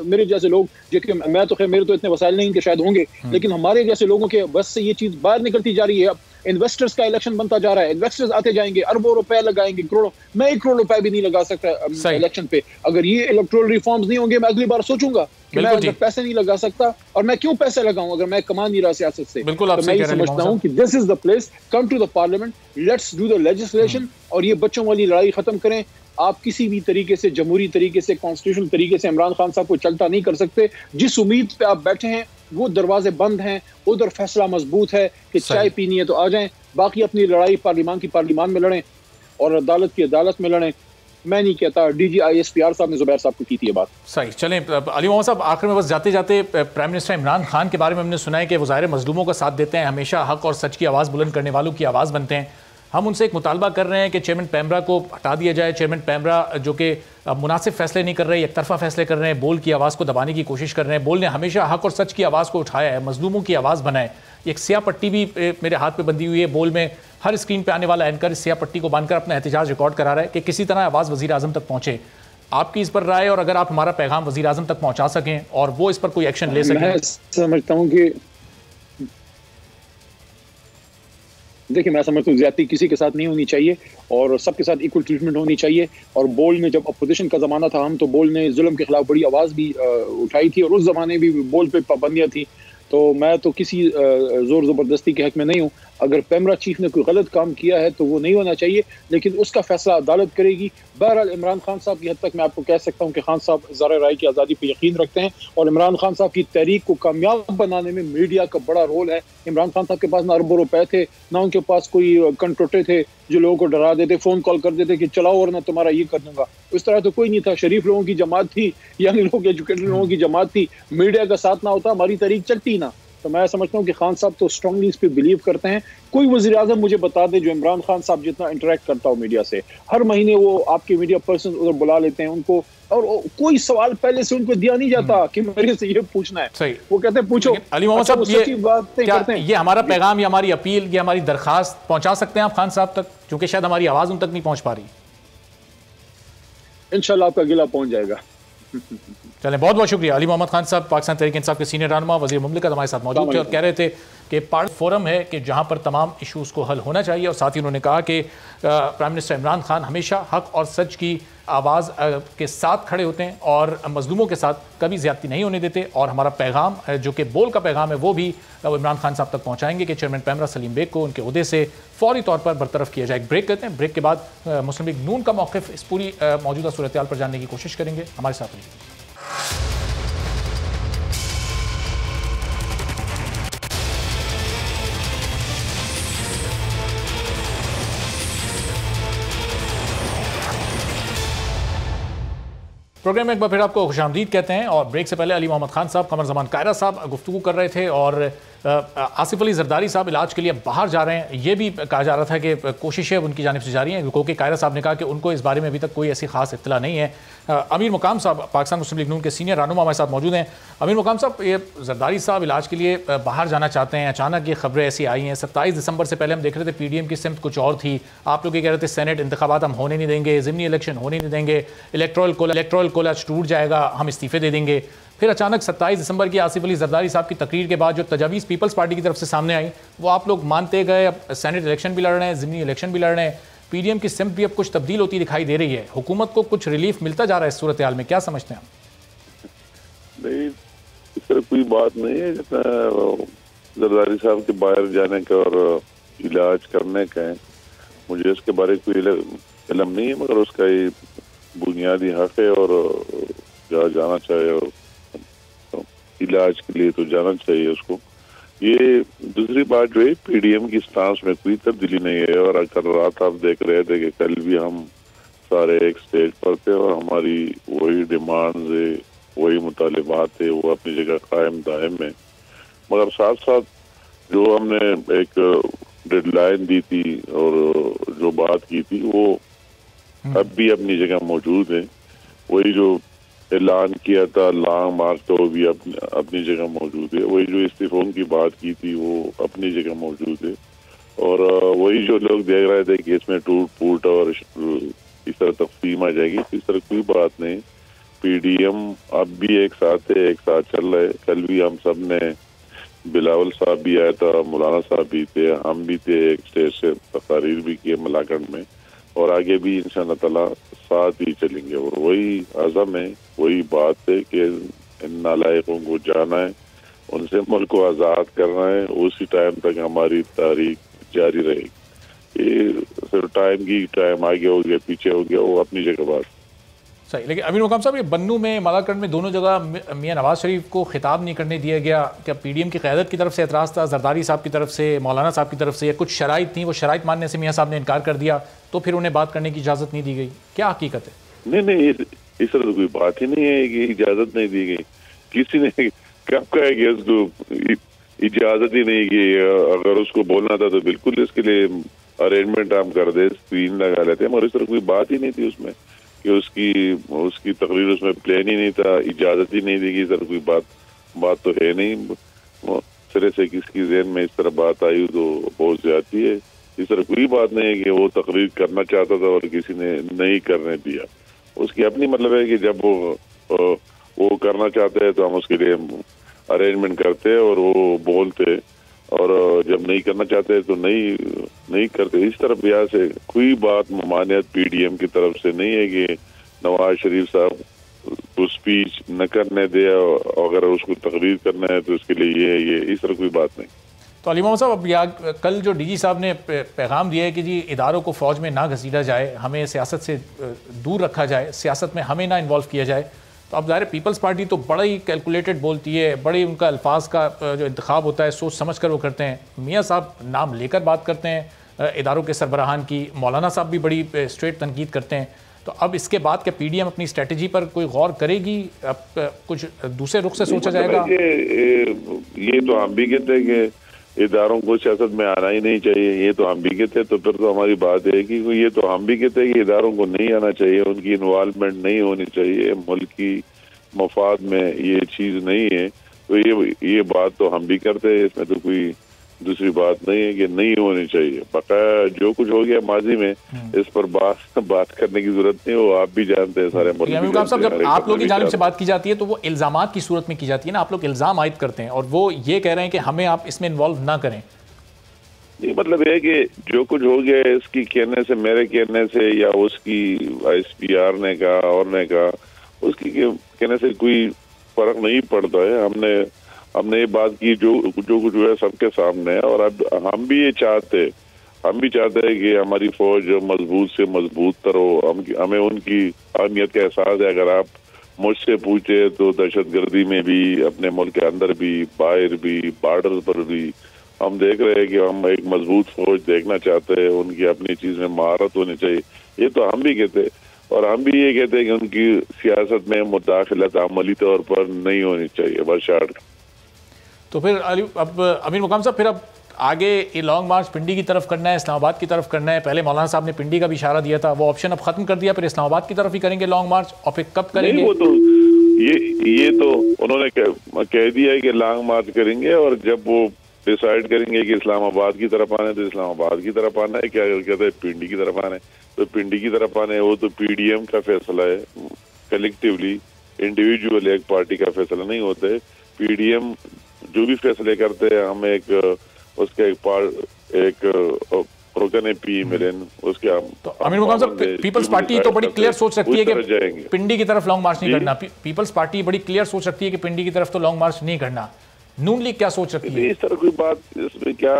मेरे जैसे लोग, जो कि मैं तो खैर मेरे तो इतने वसाइल नहीं कि शायद होंगे, लेकिन हमारे जैसे लोगों के बस से ये चीज बाहर निकलती जा रही है। अब इन्वेस्टर्स का इलेक्शन बनता जा रहा है, इन्वेस्टर्स आते जाएंगे, अरबों रुपए लगाएंगे, करोड़ों। मैं 1 करोड़ रुपए भी नहीं लगा सकता इलेक्शन पे। अगर ये इलेक्टोरल रिफॉर्म्स नहीं होंगे, मैं अगली बार सोचूंगा कि मैं अगर पैसे नहीं लगा सकता, और मैं क्यों पैसे लगाऊं अगर मैं कमा नहीं रहा सियासत से। तो मैं ये समझता हूँ कि this is the place, come to the parliament, let's do the legislation, और ये बच्चों वाली लड़ाई खत्म करें। आप किसी भी तरीके से, जमहूरी तरीके से, कॉन्स्टिट्यूशनल तरीके से इमरान खान साहब को चलता नहीं कर सकते। जिस उम्मीद पे आप बैठे हैं वो दरवाजे बंद हैं, उधर फैसला मजबूत है कि चाय पीनी है तो आ जाएं, बाकी अपनी लड़ाई पार्लियामान की पार्लियामान में लड़ें और अदालत की अदालत में लड़ें। मैं नहीं कहता, DGISPR साहब ने जुबैर साहब को की थी ये बात। सही। चलें अली मोहम्मद साहब, आखिर में बस जाते जाते प्राइम मिनिस्टर इमरान खान के बारे में हमने सुना है कि वो ज़ाहिर मजलूमों का साथ देते हैं, हमेशा हक और सच की आवाज़ बुलंद करने वालों की आवाज़ बनते हैं। हम उनसे एक मुतालबा कर रहे हैं कि चेयरमैन पैमरा को हटा दिया जाए। चेयरमैन पैमरा जो कि मुनासिब फैसले नहीं कर रहे, एक तरफा फैसले कर रहे हैं, बोल की आवाज़ को दबाने की कोशिश कर रहे हैं। बोल ने हमेशा हक और सच की आवाज़ को उठाया है, मजलूमों की आवाज़ बनाए। एक स्याह पट्टी भी मेरे हाथ पे बंधी हुई है, बोल में हर स्क्रीन पे आने वाला एंकर इस स्याह पट्टी को बांधकर अपना एहतजाज रिकॉर्ड करा रहा है कि किसी तरह आवाज़ वज़ीर आज़म तक पहुँचे। आपकी इस पर राय, और अगर आप हमारा पैगाम वज़ीर आज़म तक पहुँचा सकें और वो इस पर कोई एक्शन ले सकें। मैं समझता हूँ कि देखिए, मैं समझता हूँ ज्यादती किसी के साथ नहीं होनी चाहिए और सबके साथ इक्वल ट्रीटमेंट होनी चाहिए। और बोल ने, जब अपोजिशन का ज़माना था, हम तो बोल ने जुल्म के खिलाफ बड़ी आवाज़ भी उठाई थी और उस ज़माने भी बोल पे पाबंदियाँ थी। तो मैं तो किसी ज़ोर ज़बरदस्ती के हक में नहीं हूँ। अगर पैमरा चीफ ने कोई गलत काम किया है तो वो नहीं होना चाहिए, लेकिन उसका फैसला अदालत करेगी। बहरहाल इमरान खान साहब की हद तक मैं आपको कह सकता हूँ कि खान साहब ज़ाहिर राय की आज़ादी पर यकीन रखते हैं और इमरान खान साहब की तहरीक को कामयाब बनाने में मीडिया का बड़ा रोल है। इमरान खान साहब के पास ना अरबों रुपए थे, ना उनके पास कोई कंट्रोटे थे जो लोगों को डरा देते, फ़ोन कॉल कर देते कि चलाओ और ना तुम्हारा ये कर दूंगा। इस तरह तो कोई नहीं था। शरीफ लोगों की जमात थी, यंग लोग, एजुकेटेड लोगों की जमात थी। मीडिया का साथ ना होता हमारी तहरीक चलती ना। तो मैं समझता हूँ कि खान साहब तो स्ट्रांगली इस पे बिलीव करते हैं। कोई वज़ीर आज़म मुझे बता दे जो इमरान खान साहब जितना इंटरेक्ट करता हो मीडिया से, हर महीने वो आपके मीडिया पर्सन उधर बुला लेते हैं उनको, और कोई सवाल पहले से उनको दिया नहीं जाता कि मेरे से ये पूछना है। सही। वो कहते हैं पूछो। अली मोहम्मद साहब, ये हमारा पैगाम, ये हमारी अपील, ये हमारी दरखास्त पहुंचा सकते हैं आप खान साहब तक, क्योंकि शायद हमारी आवाज उन तक नहीं पहुंच पा रही। इंशाल्लाह आपका गिला पहुंच जाएगा। चलें, बहुत बहुत शुक्रिया। अली मोहम्मद खान साहब पाकिस्तान तहरीक इंसाफ के सीनियर रहनुमा, वज़ीर मुमलिकत हमारे साथ मौजूद थे और कह रहे थे कि पार्लियामेंट फोरम है कि जहां पर तमाम इशूज़ को हल होना चाहिए। और साथ ही उन्होंने कहा कि प्राइम मिनिस्टर इमरान खान हमेशा हक और सच की आवाज़ के साथ खड़े होते हैं और मजलूमों के साथ कभी ज़्यादती नहीं होने देते। और हमारा पैगाम जो कि बोल का पैगाम है वो भी इमरान खान साहब तक पहुँचाएंगे कि चेयरमैन पैमरा सलीम बेग को उनके ओहदे से फौरी तौर पर बरतरफ किया जाए। ब्रेक करते हैं, ब्रेक के बाद मुस्लिम लीग नून का मौक़िफ़ इस पूरी मौजूदा सूरत हाल पर जानने की कोशिश करेंगे। हमारे साथ रहिए। प्रोग्राम में एक बार फिर आपको खुशामदीद कहते हैं। और ब्रेक से पहले अली मोहम्मद खान साहब, कमर जमान कायरा साहब गुफ्तगू कर रहे थे और आसिफ अली जरदारी साहब इलाज के लिए बाहर जा रहे हैं। ये भी कहा जा रहा था कि कोशिशें उनकी जानिब से जारी हैं, क्योंकि कायरा साहब ने कहा कि उनको इस बारे में अभी तक कोई ऐसी खास इत्तला नहीं है। अमीर मुकाम साहब पाकिस्तान मुस्लिम लीग नून के सीनियर रहनुमा हमारे साथ मौजूद हैं। अमीर मुकाम साहब, ये जरदारी साहब इलाज के लिए बाहर जाना चाहते हैं, अचानक ये खबरें ऐसी आई हैं। 27 दिसंबर से पहले हम देख रहे थे PDM की सिमत कुछ और थी, आप लोग ये कह रहे थे सेनेट इंतखाबात हम होने नहीं देंगे, ज़िमनी इलेक्शन होने नहीं देंगे, इलेक्ट्रल कोलाज टूट जाएगा, हम इस्तीफे दे देंगे। फिर अचानक 27 दिसंबर की आसिफ अली जरदारी साहब की तकरीर के बाद जो तजावीज़ पीपल्स पार्टी की तरफ से सामने आई, वो आप लोग मानते गए। अब सेनेट इलेक्शन भी लड़ रहे हैं, ज़िमनी इलेक्शन भी लड़ रहे हैं, PDM की सिमत भी अब कुछ तब्दील होती दिखाई दे रही है। हुकूमत को कुछ रिलीफ मिलता जा रहा है इस सूरत हाल में, क्या समझते हैं आप? नहीं, इस तरह कोई बात नहीं है। जितना जरदारी साहब के बाहर जाने का और इलाज करने का है, मुझे इसके बारे में कोई इल्म नहीं है, मगर उसका ये बुनियादी हक है और जहाँ जाना चाहे और इलाज के लिए तो जाना चाहिए उसको। ये दूसरी बात जो है, PDM की स्टांस में कोई तब्दीली नहीं है। और कल रात आप देख रहे थे कि कल भी हम सारे एक स्टेज पर थे और हमारी वही डिमांड्स है, वही मुतालिबात है, वो अपनी जगह कायम दायम है। मगर साथ साथ जो हमने एक डेडलाइन दी थी और जो बात की थी, वो अब भी अपनी जगह मौजूद है। वही जो ऐलान किया था लॉन्ग मार्च, तो वो भी अपनी जगह मौजूद है। वही जो इस्तीफों की बात की थी, वो अपनी जगह मौजूद है। और वही जो लोग देख रहे थे कि इसमें टूट फूट और इस तरह तकसीम आ जाएगी, इस तरह कोई बात नहीं। PDM अब भी एक साथ है, एक साथ चल रहे। कल भी हम सब ने, बिलावल साहब भी आया था, मौलाना साहब भी थे, हम भी थे, एक स्टेज से तकारीर भी किए मलाकंड में, और आगे भी इंशाअल्लाह ताला साथ ही चलेंगे। और वही आज़म है, वही बात है कि इन नालायकों को जाना है, उनसे मुल्क को आज़ाद करना है, उसी टाइम तक हमारी तारीख जारी रहेगी। ये सिर्फ टाइम आगे हो गया पीछे हो गया, वो अपनी जगह बात सही। लेकिन अमीर मुकाम साहब, ये बन्नू में मलाकंड में दोनों जगह मियां नवाज शरीफ को खिताब नहीं करने दिया गया। क्या PDM की क़यादत की तरफ से एतराज़ था, जरदारी साहब की तरफ से, मौलाना साहब की तरफ से, या कुछ शराइत थी, वो शराइत मानने से मियां साहब ने इनकार कर दिया तो फिर उन्हें बात करने की इजाज़त नहीं दी गई? क्या हकीकत है? नहीं, इस तरह तो कोई बात ही नहीं है कि इजाज़त नहीं दी गई। किसी ने कब कहा कि उसको इजाज़त ही नहीं की? अगर उसको बोलना था तो बिल्कुल इसके लिए अरेंजमेंट हम कर दे, स्क्रीन लगा लेते, मगर इस तरह कोई बात ही नहीं थी उसमें कि उसकी तकरीर उसमें प्लान ही नहीं था, इजाज़त ही नहीं दी गई। सर कोई बात तो है नहीं। सिरे से किसकी ज़हन में इस तरह बात आई तो बहुत ज्यादती है। इस तरह कोई बात नहीं है कि वो तकरीर करना चाहता था और किसी ने नहीं करने दिया। उसकी अपनी मतलब है कि जब वो करना चाहते हैं तो हम उसके लिए अरेंजमेंट करते हैं और वो बोलते, और जब नहीं करना चाहते तो नहीं करते। इस तरह ब्याह से कोई बात ममानियत PDM की तरफ से नहीं है कि नवाज शरीफ साहब को स्पीच न करने दे, अगर उसको तकरीर करना है तो इसके लिए ये इस तरह कोई बात नहीं। तो अली मोहम्मद साहब, अब कल जो DG साहब ने पैगाम दिया है कि जी इदारों को फ़ौज में ना घसीटा जाए, हमें सियासत से दूर रखा जाए, सियासत में हमें ना इन्वॉल्व किया जाए, तो अब ज़ाहिर पीपल्स पार्टी तो बड़ा ही कैलकुलेटेड बोलती है, बड़ी उनका अल्फाज का जो इंतखाब होता है सोच समझ कर वो करते हैं। मियाँ साहब नाम लेकर बात करते हैं इदारों के सरबराहान की, मौलाना साहब भी बड़ी स्ट्रेट तनकीद करते हैं। तो अब इसके बाद क्या PDM अपनी स्ट्रेटजी पर कोई गौर करेगी? अब कुछ दूसरे रुख से सोचा जाएगा? ये तो हम भी कहते हैं कि इदारों को सियासत में आना ही नहीं चाहिए, ये तो हम भी कहते हैं। तो फिर तो हमारी बात है कि ये तो हम भी कहते हैं कि इदारों को नहीं आना चाहिए, उनकी इन्वॉल्वमेंट नहीं होनी चाहिए, मुल्क की मफाद में ये चीज़ नहीं है। तो ये बात तो हम भी करते हैं, इसमें तो कोई दूसरी बात नहीं है कि नहीं होनी चाहिए। बकाया जो कुछ हो गया माजी में, इस पर बात करने की जरूरत नहीं, वो आप भी जानते हैं, सारे मुल्क साहब। जब आप लोग की जानिब से बात की जाती है तो वो इल्जामात की सूरत में की जाती है ना, आप लोग इल्जाम आयद करते हैं और वो ये कह रहे हैं कि हमें आप इसमें इन्वॉल्व ना करें। ये मतलब है कि जो कुछ हो गया इसकी कहने से, मेरे कहने से, या उसकी ISPR ने कहा और ने कहा, उसकी कहने से कोई फर्क नहीं पड़ता है। हमने ये बात की जो कुछ हुआ सबके सामने है। और अब हम भी चाहते हैं कि हमारी फौज मजबूत से मजबूत तर हो। हमें उनकी अहमियत का एहसास है। अगर आप मुझसे पूछे तो दहशतगर्दी में भी, अपने मुल्क के अंदर भी, बाहर भी, बॉर्डर पर भी हम देख रहे हैं कि हम एक मजबूत फौज देखना चाहते हैं। उनकी अपनी चीज में महारत होनी चाहिए, ये तो हम भी कहते हैं। और हम भी ये कहते हैं कि उनकी सियासत में मुदाखलत अमली तौर पर नहीं होनी चाहिए। बस शार्ट। तो फिर अब अमीर मुकाम साहब, फिर अब आगे ये लॉन्ग मार्च पिंडी की तरफ करना है, इस्लामाबाद की तरफ करना है? पहले मौलाना साहब ने पिंडी का भी इशारा दिया था, वो ऑप्शन अब खत्म कर दिया, फिर इस्लामाबाद की तरफ ही करेंगे लॉन्ग मार्च? और फिर कब करेंगे? वो तो ये तो उन्होंने कह दिया है कि लॉन्ग मार्च करेंगे, और जब वो डिसाइड करेंगे कि इस्लामाबाद की तरफ आना है तो इस्लामाबाद की तरफ आना है, क्या कहते हैं पिंडी की तरफ आना है तो पिंडी की तरफ आना है। वो तो PDM का फैसला है, कलेक्टिवली इंडिविजुअल एक पार्टी का फैसला नहीं होता है। PDM जो भी फैसले करते हैं, हम उसका एक रुकन पी मिलन उसके हम। तो अमीर मुकाम साहब, पीपल्स पार्टी तो बड़ी क्लियर सोच रखती है कि पिंडी की तरफ लॉन्ग मार्च नहीं करना। पीपल्स पार्टी बड़ी क्लियर सोच रखती है कि पिंडी की तरफ तो लॉन्ग मार्च नहीं करना। नून लीग क्या सोच रखती है? इस तरह कोई बात इसमें क्या,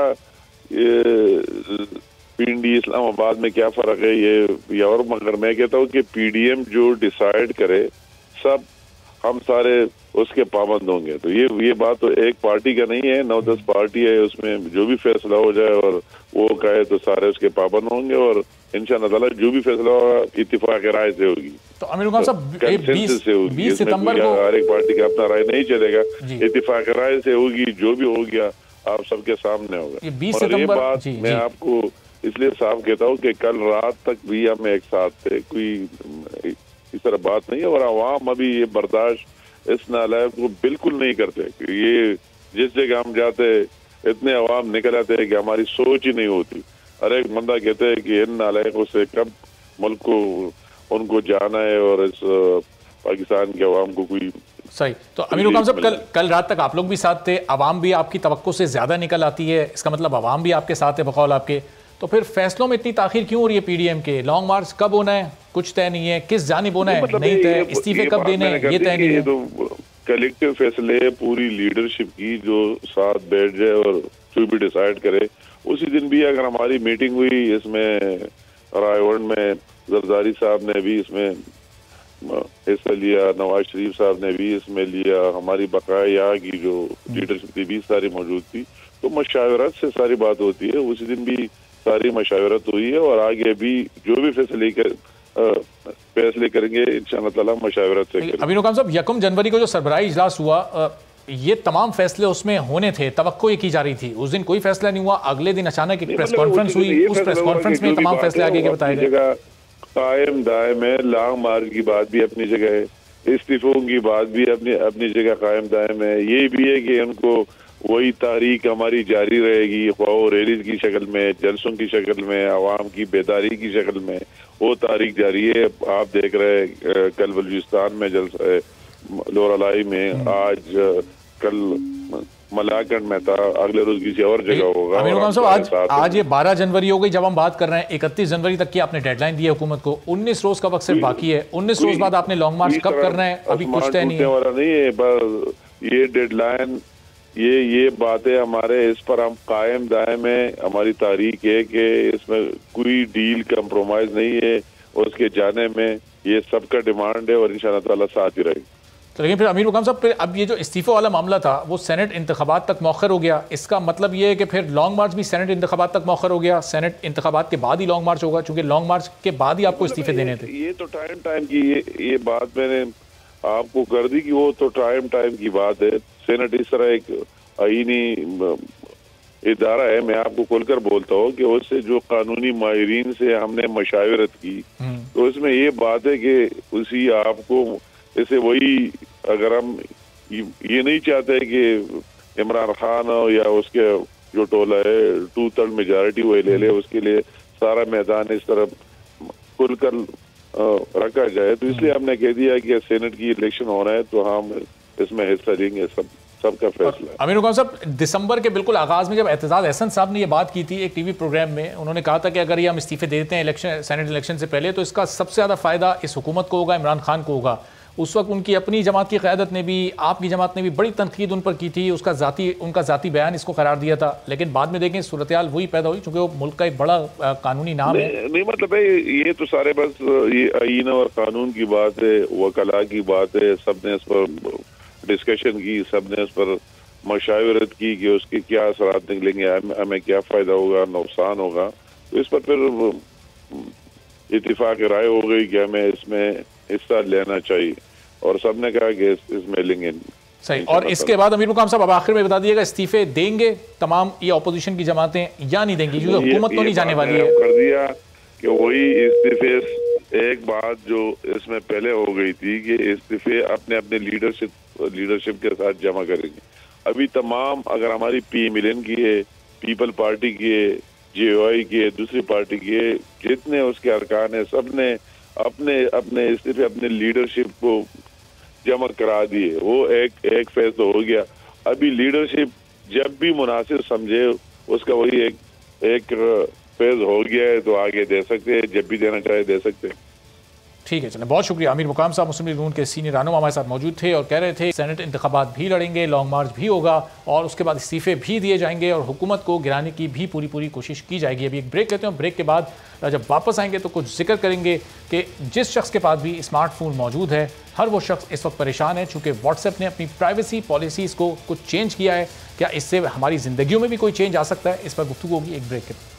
पिंडी इस्लामाबाद में क्या फर्क है ये और मगर मैं कहता हूँ कि PDM जो डिसाइड करे सब हम सारे उसके पाबंद होंगे। तो ये बात तो एक पार्टी का नहीं है, 9-10 पार्टी है, उसमें जो भी फैसला हो जाए और वो कहे तो सारे उसके पाबंद होंगे, और इंशाअल्लाह ताला जो भी फैसला होगा इत्तेफाक राय से होगी। तो अमीर मुकाम साहब, 20 सितंबर को हर एक पार्टी का अपना राय नहीं चलेगा, इत्तेफाक राय से होगी, जो भी हो गया आप सबके सामने होगा। 20 सितंबर ये बात मैं आपको इसलिए साफ कहता हूँ कि कल रात तक भी हम एक साथ थे, कोई इस तरह बात नहीं है, और आवाम अभी ये बर्दाश्त इस नालायक को बिल्कुल नहीं करते। ये जिस जगह हम जाते इतने अवाम निकल आते हैं कि हमारी सोच ही नहीं होती। हर एक बंदा कहते हैं कि इन नालायकों से कब मुल्क को उनको जाना है, और इस पाकिस्तान के अवाम को कोई सही। तो अमीर मुकाम साहब, कल रात तक आप लोग भी साथ थे, अवाम भी आपकी तवक्को से ज्यादा निकल आती है, इसका मतलब अवाम भी आपके साथ है बकौल आपके। तो फिर फैसलों में इतनी ताखिर क्यों हो रही है PDM के? लॉन्ग मार्च कब होना है कुछ तय नहीं है, किस जानिब होना है नहीं तय, इस्तीफे कब देने हैं ये तय नहीं है। तो कलेक्टिव फैसले पूरी लीडरशिप की जो साथ बैठ जाए और जो भी डिसाइड करे उसी दिन भी अगर हमारी मीटिंग हुई, इसमें रायवंड में जरदारी साहब ने भी इसमें हिस्सा लिया, नवाज शरीफ साहब ने भी इसमें लिया, हमारी बकाया यहाँ की जो लीडरशिप थी भी सारी मौजूद थी, तो मशावरत से सारी बात होती है। उसी दिन भी सारी मशावरत हुई है, और आगे भी जो भी फैसले करेंगे इंशाअल्लाह ताला मशावरत से करेंगे। अमीर मुकाम साहब, 1 जनवरी को जो सरबराही इजलास हुआ, ये तमाम फैसले उसमें होने थे, तवक्को ये की जा रही थी, उस दिन कोई फैसला नहीं हुआ, अगले दिन अचानक एक प्रेस कॉन्फ्रेंस हुई, उस प्रेस कॉन्फ्रेंस में तमाम फैसले आगे के बताए गए। कायम दायम है, लॉन्ग मार्च की बात भी अपनी जगह है, इस्तीफों की बात भी अपनी जगह कायम दायम है। ये भी है कि उनको वही तारीख हमारी जारी रहेगी, ख्वाह रैलीज की शक्ल में, जलसों की शक्ल में, आवाम की बेदारी की शक्ल में वो तारीख जारी है। आप देख रहे हैं कल बलूचिस्तान में जलसा है, लोरालाई में, आज कल मलाकंड में था, अगले रोज किसी और जगह होगा। अमीर मुकाम साहब, आज ये 12 जनवरी हो गई, जब हम बात कर रहे हैं 31 जनवरी तक की आपने डेडलाइन दी है हुकूमत को, 19 रोज का वक्त सिर्फ बाकी है। 19 रोज बाद आपने लॉन्ग मार्च कब करना है अभी कुछ तय नहीं है। पर ये डेडलाइन, ये बातें हमारे इस पर हम कायम दायम है, हमारी तारीख है कि इसमें कोई डील कंप्रोमाइज नहीं है, और उसके जाने में ये सबका डिमांड है, और इंशाअल्लाह ताला साथ ही रहेगी। तो लेकिन फिर अमीर मुकाम साहब, फिर अब ये जो इस्तीफे वाला मामला था वो सेनेट इंतखाबात तक मौखर हो गया, इसका मतलब ये है कि फिर लॉन्ग मार्च भी सेनेट इंतखाबात तक मौखर हो गया, सेनेट इंतखाबात के बाद ही लॉन्ग मार्च होगा, क्योंकि लॉन्ग मार्च के बाद ही आपको इस्तीफे देने थे। ये तो टाइम की ये बात मैंने आपको कर दी कि वो तो टाइम की बात है। सेनेट इस तरह एक आईनी इदारा है, मैं आपको खोलकर बोलता हूँ कि उससे जो कानूनी माहिरीन से हमने मशावरत की, तो इसमें ये बात है कि उसी आपको ऐसे वही, अगर हम ये नहीं चाहते कि इमरान खान हो या उसके जो टोला है 2/3 मेजॉरिटी वो ले ले, उसके लिए सारा मैदान इस तरफ खुलकर रखा जाए, तो इसलिए हमने कह दिया कि सेनेट की इलेक्शन होना है तो हम इसमें हिस्सा लेंगे, सबका फैसला। अमीर मुकाम साहब, दिसंबर के बिल्कुल आगाज में जब एतजाज अहसन साहब ने ये बात की थी एक टीवी प्रोग्राम में, उन्होंने कहा था कि अगर ये हम इस्तीफे दे देते हैं सेनेट इलेक्शन से पहले तो इसका सबसे ज़्यादा फायदा इस हुकूमत को होगा, इमरान खान को होगा। उस वक्त उनकी अपनी जमात की क़यादत ने भी, आपकी जमात ने भी बड़ी तनकीद उन पर की थी, उनका ज़ाती बयान इसको करार दिया था, लेकिन बाद में देखें सूरत हाल वही पैदा हुई, क्योंकि वो मुल्क का एक बड़ा कानूनी नाम है। नहीं मतलब है ये तो सारे बस ये आईन और कानून की बात है, वकला की बात है, सब ने इस पर डिस्कशन की, सब ने इस पर मशावरत की कि उसके क्या असरात निकलेंगे, हमें क्या फ़ायदा होगा, नुकसान होगा, तो इस पर फिर इत्तेफाक राय हो गई कि हमें इसमें हिस्सा लेना चाहिए और सबने कहा कि इसमें लेंगे। सही। और इसके बाद अमीर मुकाम साहब अब आखिर में बता दीजिएगा, इस्तीफे देंगे तमाम ये अपोजिशन की जमातें या नहीं देंगी, क्योंकि हुकूमत तो नहीं जाने वाली है। कर दिया कि वही इस्तीफे, एक बात जो इसमें पहले हो गई थी कि इस्तीफे अपने अपने लीडरशिप के साथ जमा करेंगे। अभी तमाम, अगर हमारी PMLN की है, पीपल पार्टी की है, JOI की है, दूसरी पार्टी की है, जितने उसके अरकान है, सबने अपने अपने इस्तीफे अपने लीडरशिप को जमा करा दिए। वो एक फेज तो हो गया। अभी लीडरशिप जब भी मुनासिब समझे उसका वही एक फेज हो गया है, तो आगे दे सकते हैं, जब भी देना चाहे दे सकते हैं। ठीक है, चलें, बहुत शुक्रिया। आमिर मुकाम साहब मुस्लिम लीग नून के सीनियर रहनुमा हमारे साथ मौजूद थे और कह रहे थे सेनेट इंतखाबात भी लड़ेंगे, लॉन्ग मार्च भी होगा और उसके बाद इस्तीफे भी दिए जाएंगे और हुकूमत को गिराने की भी पूरी कोशिश की जाएगी। अभी एक ब्रेक लेते हैं, ब्रेक के बाद जब वापस आएंगे तो कुछ जिक्र करेंगे कि जिस शख्स के पास भी स्मार्टफोन मौजूद है, हर वो शख्स इस वक्त परेशान है चूँकि व्हाट्सएप ने अपनी प्राइवेसी पॉलिसीज़ को कुछ चेंज किया है। क्या इससे हमारी ज़िंदगियों में भी कोई चेंज आ सकता है? इस पर गुफ्तगू होगी एक ब्रेक के बाद।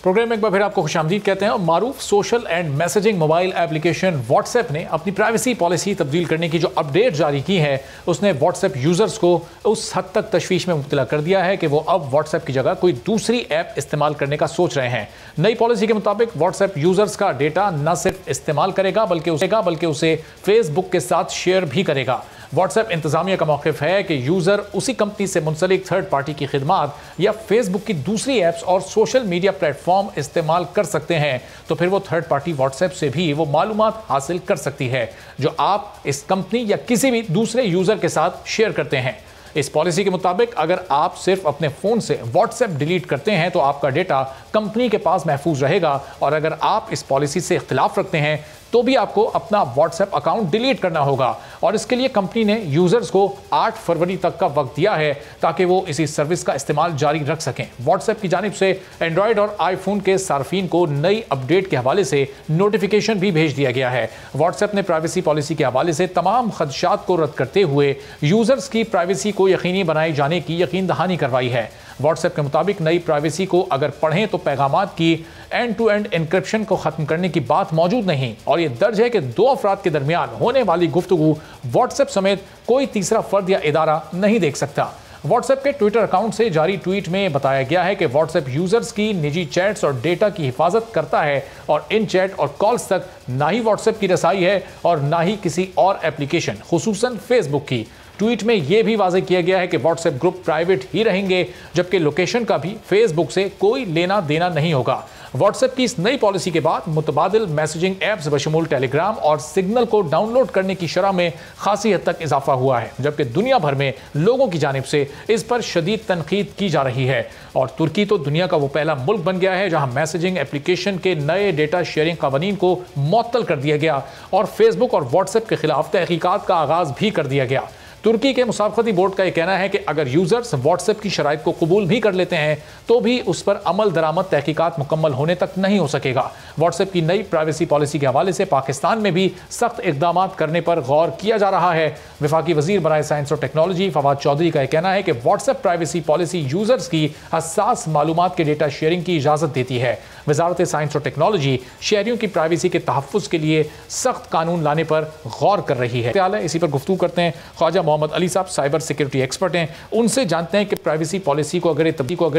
प्रोग्राम में एक बार फिर आपको खुशामदीद कहते हैं। और मारूफ social and messaging mobile application WhatsApp ने अपनी प्राइवेसी पॉलिसी तब्दील करने की जो अपडेट जारी की है, उसने व्हाट्सएप यूज़र्स को उस हद तक तशवीश में मुब्तला कर दिया है कि वो अब व्हाट्सएप की जगह कोई दूसरी ऐप इस्तेमाल करने का सोच रहे हैं। नई पॉलिसी के मुताबिक व्हाट्सएप यूज़र्स का डेटा न सिर्फ इस्तेमाल करेगा बल्कि उसे फेसबुक के साथ शेयर भी करेगा। व्हाट्सएप इंतजामिया का मौक़िफ़ है कि यूज़र उसी कंपनी से मुंसलिक थर्ड पार्टी की खिदमात या फेसबुक की दूसरी ऐप्स और सोशल मीडिया प्लेटफॉर्म इस्तेमाल कर सकते हैं, तो फिर वो थर्ड पार्टी व्हाट्सएप से भी वो मालूमात हासिल कर सकती है जो आप इस कंपनी या किसी भी दूसरे यूज़र के साथ शेयर करते हैं। इस पॉलिसी के मुताबिक अगर आप सिर्फ अपने फ़ोन से व्हाट्सएप डिलीट करते हैं तो आपका डेटा कंपनी के पास महफूज रहेगा, और अगर आप इस पॉलिसी से इख्तिलाफ रखते हैं तो भी आपको अपना व्हाट्सएप अकाउंट डिलीट करना होगा। और इसके लिए कंपनी ने यूज़र्स को 8 फरवरी तक का वक्त दिया है ताकि वो इसी सर्विस का इस्तेमाल जारी रख सकें। व्हाट्सएप की जानिब से एंड्रॉयड और आईफोन के सार्फिन को नई अपडेट के हवाले से नोटिफिकेशन भी भेज दिया गया है। व्हाट्सएप ने प्राइवेसी पॉलिसी के हवाले से तमाम खदशात को रद्द करते हुए यूज़र्स की प्राइवेसी को यकीनी बनाए जाने की यकीन दहानी करवाई है। व्हाट्सएप के मुताबिक नई प्राइवेसी को अगर पढ़ें तो पैगामात की एंड टू एंड एन्क्रिप्शन को ख़त्म करने की बात मौजूद नहीं, और ये दर्ज है कि 2 अफराद के दरमियान होने वाली गुफ्तगू व्हाट्सएप समेत कोई तीसरा फर्द या इदारा नहीं देख सकता। व्हाट्सएप के ट्विटर अकाउंट से जारी ट्वीट में बताया गया है कि व्हाट्सएप यूजर्स की निजी चैट्स और डेटा की हिफाजत करता है और इन चैट और कॉल्स तक ना ही व्हाट्सएप की रसाई है और ना ही किसी और एप्लीकेशन, खुसूसन फेसबुक की। ट्वीट में यह भी वाज़ेह किया गया है कि व्हाट्सएप ग्रुप प्राइवेट ही रहेंगे, जबकि लोकेशन का भी फेसबुक से कोई लेना देना नहीं होगा। व्हाट्सएप की इस नई पॉलिसी के बाद मुतबादिल मैसेजिंग ऐप्स बशमूल टेलीग्राम और सिग्नल को डाउनलोड करने की शरह में खासी हद तक इजाफा हुआ है, जबकि दुनिया भर में लोगों की जानिब से इस पर शदीद तनकीद की जा रही है। और तुर्की तो दुनिया का वो पहला मुल्क बन गया है जहां मैसेजिंग एप्लीकेशन के नए डेटा शेयरिंग कानून को मुअत्तल कर दिया गया और फेसबुक और व्हाट्सएप के खिलाफ तहकीकात का आगाज भी कर दिया गया। तुर्की के मुसाफती बोर्ड का यह कहना है कि अगर यूजर्स व्हाट्सएप की शराइत को कबूल भी कर लेते हैं तो भी उस पर अमल दरामद तहकीकात मुकम्मल होने तक नहीं हो सकेगा। व्हाट्सएप की नई प्राइवेसी पॉलिसी के हवाले से पाकिस्तान में भी सख्त इकदाम करने पर गौर किया जा रहा है। वफाकी वजीर बराए साइंस और टेक्नोलॉजी फवाद चौधरी का यह कहना है कि व्हाट्सएप प्राइवेसी पॉलिसी यूजर्स की हसास मालूमात के डेटा शेयरिंग की इजाज़त देती है। वजारत साइंस और टेक्नोलॉजी शहरियों की प्राइवेसी के तहफ़्फ़ुज़ के लिए सख्त कानून लाने पर गौर कर रही है। इसी पर गुफ्तगू करते हैं ख्वाजा मोहम्मद अली साहब, साइबर सिक्योरिटी एक्सपर्ट हैं। उनसे जानते हैं कि प्राइवेसी पॉलिसी को अगर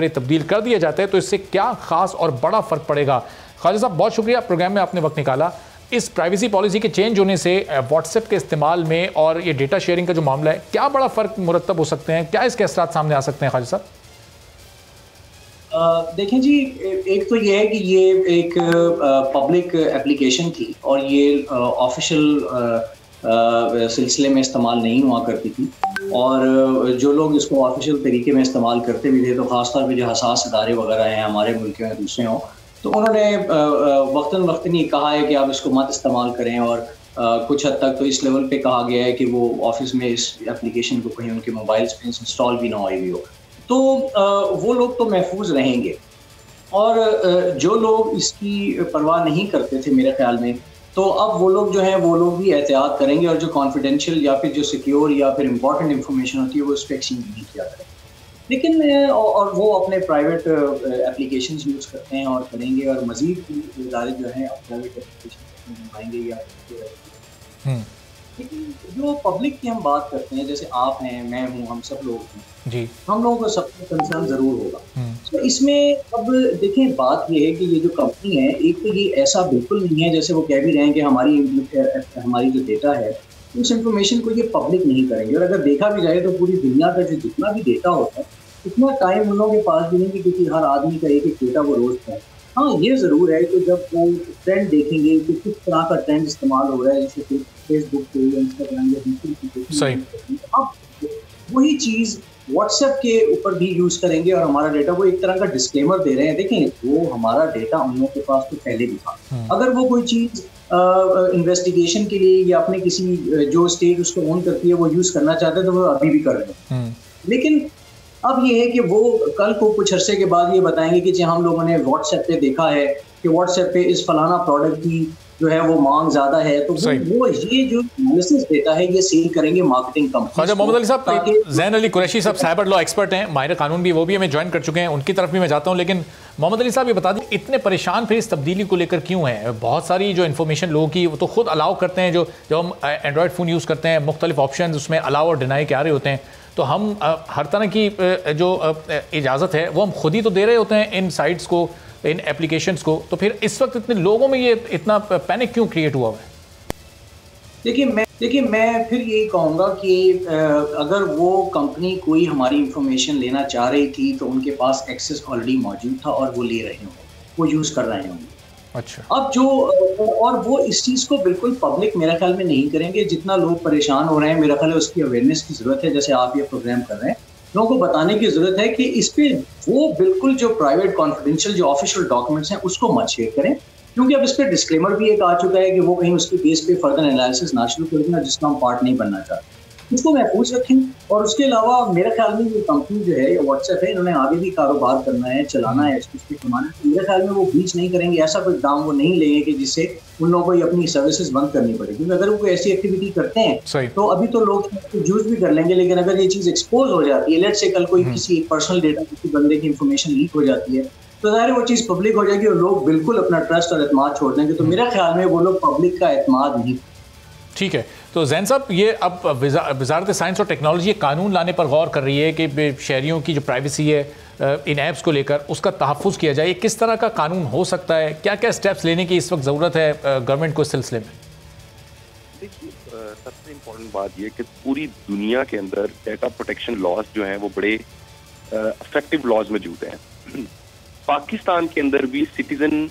तब्दील कर दिया जाता है तो इससे क्या खास और बड़ा फ़र्क पड़ेगा। ख्वाजा साहब, बहुत शुक्रिया, प्रोग्राम में आपने वक्त निकाला। इस प्राइवेसी पॉलिसी के चेंज होने से व्हाट्सएप के इस्तेमाल में और ये डेटा शेयरिंग का जो मामला है, क्या बड़ा फ़र्क मुरतब हो सकते हैं, क्या इसके असरात सामने आ सकते हैं ख्वाजा साहब? देखें जी, एक तो ये है कि ये एक पब्लिक एप्लीकेशन थी और ये ऑफिशियल सिलसिले में इस्तेमाल नहीं हुआ करती थी, और जो लोग इसको ऑफिशियल तरीके में इस्तेमाल करते भी थे तो ख़ासतौर पे जो हसास इदारे वगैरह हैं हमारे मुल्क में दूसरे हों, तो उन्होंने वक्तन वक्तन ये कहा है कि आप इसको मत इस्तेमाल करें, और कुछ हद तक तो इस लेवल पे कहा गया है कि वो ऑफिस में इस एप्लीकेशन को कहीं उनके मोबाइल्स पे इंस्टॉल भी ना हुई भी हो, तो वो लोग तो महफूज रहेंगे। और जो लोग इसकी परवाह नहीं करते थे, मेरे ख्याल में तो अब वो लोग जो हैं वो लोग भी एहतियात करेंगे और जो कॉन्फिडेंशियल या फिर जो सिक्योर या फिर इंपॉर्टेंट इंफॉर्मेशन होती है वो उस पर एक्सचेंज नहीं किया करेंगे। लेकिन और वो अपने प्राइवेट एप्लीकेशंस यूज़ करते हैं और करेंगे, और मज़ीद इदारे जो हैं प्राइवेट एप्लीकेशन बनवाएंगे या लेकिन जो पब्लिक की हम बात करते हैं, जैसे आप हैं, मैं हूँ, हम सब लोग हैं जी, हम लोगों को सबका कंसर्न ज़रूर होगा। तो इसमें अब देखें, बात ये है कि ये जो कंपनी है, एक तो ये ऐसा बिल्कुल नहीं है जैसे वो कह भी रहे हैं कि हमारी जो डेटा है उस इंफॉर्मेशन को ये पब्लिक नहीं करेंगे। और अगर देखा भी जाए तो पूरी दुनिया का जो जितना भी डेटा होता है उतना टाइम उन लोगों के पास भी नहीं कि क्योंकि हर आदमी का एक डेटा वो रोज है। हाँ, ये ज़रूर है कि जब वो ट्रेंड देखेंगे कि किस तरह का ट्रेंड इस्तेमाल हो रहा है, जैसे फेसबुक पे या इंस्टाग्राम या दूसरी, अब वही चीज़ व्हाट्सएप के ऊपर भी यूज़ करेंगे और हमारा डेटा, वो एक तरह का डिस्क्लेमर दे रहे हैं, देखें वो हमारा डेटा उन लोगों के पास तो पहले भी था। अगर वो कोई चीज़ इन्वेस्टिगेशन के लिए या अपने किसी जो स्टेट उसको ओन करती है वो यूज़ करना चाहते हैं तो वो अभी भी कर रहे हैं। लेकिन अब ये है कि वो कल को कुछ अरसे के बाद ये बताएंगे कि जी हम लोगों ने व्हाट्सएप पे देखा है कि व्हाट्सएप पे इस फलाना प्रोडक्ट की जो है वो मांग ज्यादा है, तो वो ये जो एनालिसिस देता है ये सेल करेंगे मार्केटिंग कंपनी। अच्छा मोहम्मद अली साहब, ज़ैन अली कुरैशी साहब साइबर लॉ एक्सपर्ट हैं, माहिर कानून भी, वो भी हमें ज्वाइन कर चुके हैं, उनकी तरफ भी मैं जाता हूँ। लेकिन मोहम्मद अली साहब ये बता दें, इतने परेशान फिर इस तब्दीली को लेकर क्यों हैं? बहुत सारी जो इन्फॉर्मेशन लोगों की वो तो खुद अलाउ करते हैं, जो हम एंड्रॉयड फ़ोन यूज़ करते हैं, मुख्तलिफ ऑप्शन उसमें अलाउ और डिनाई के आ रहे होते हैं, तो हम हर तरह की जो इजाज़त है वो हम खुद ही तो दे रहे होते हैं इन साइट्स को, इन एप्लीकेशंस को। तो फिर इस वक्त इतने लोगों में ये इतना पैनिक क्यों क्रिएट हुआ है? देखिए मैं फिर यही कहूँगा कि अगर वो कंपनी कोई हमारी इंफॉर्मेशन लेना चाह रही थी तो उनके पास एक्सेस ऑलरेडी मौजूद था और वो ले रहे होंगे, वो यूज़ कर रहे होंगे। अच्छा, अब जो और वो इस चीज़ को बिल्कुल पब्लिक मेरा ख्याल में नहीं करेंगे। जितना लोग परेशान हो रहे हैं, मेरा ख्याल है उसकी अवेयरनेस की ज़रूरत है, जैसे आप ये प्रोग्राम कर रहे हैं, लोगों को बताने की ज़रूरत है कि इस पे वो बिल्कुल जो प्राइवेट कॉन्फिडेंशियल जो ऑफिशियल डॉक्यूमेंट्स हैं उसको मत शेयर करें, क्योंकि अब इस पर डिस्क्लेमर भी एक आ चुका है कि वो कहीं उसके बेस पे फर्दर एनालिसिस ना शुरू कर देना जिसका हम पार्ट नहीं बनना चाहते, उसको महफूज रखें। और उसके अलावा मेरे ख्याल में ये कंपनी जो है या व्हाट्सएप है, इन्होंने आगे भी कारोबार करना है, चलाना है, इसको कमाना है, तो मेरे ख्याल में वो बीच नहीं करेंगे, ऐसा कोई दाम वो नहीं लेंगे कि जिससे उन लोगों को अपनी सर्विसेज बंद करनी पड़े। क्योंकि अगर वो कोई ऐसी एक्टिविटी करते हैं तो अभी तो लोग यूज भी कर लेंगे, लेकिन अगर ये चीज़ एक्सपोज हो जाती है, लेट से कल कोई किसी पर्सनल डेटा किसी बंदे की इंफॉर्मेशन लीक हो जाती है, तो ज़ाहिर वो चीज़ पब्लिक हो जाएगी और लोग बिल्कुल अपना ट्रस्ट और एतमाद छोड़ देंगे। तो मेरा ख्याल में वो लोग पब्लिक का एतमाद नहीं। ठीक है, तो ज़ैन साहब ये अब वज़ारत साइंस और टेक्नोलॉजी कानून लाने पर गौर कर रही है कि शहरियों की जो प्राइवेसी है इन ऐप्स को लेकर उसका तहफ़्फ़ुज़ किया जाए। किस तरह का कानून हो सकता है, क्या क्या स्टेप्स लेने की इस वक्त ज़रूरत है गवर्नमेंट को इस सिलसिले में? देखिए, सबसे इम्पोर्टेंट बात यह कि पूरी दुनिया के अंदर डेटा प्रोटेक्शन लॉज जो हैं वो बड़े इफेक्टिव लॉज मौजूद हैं। पाकिस्तान के अंदर भी सिटीजन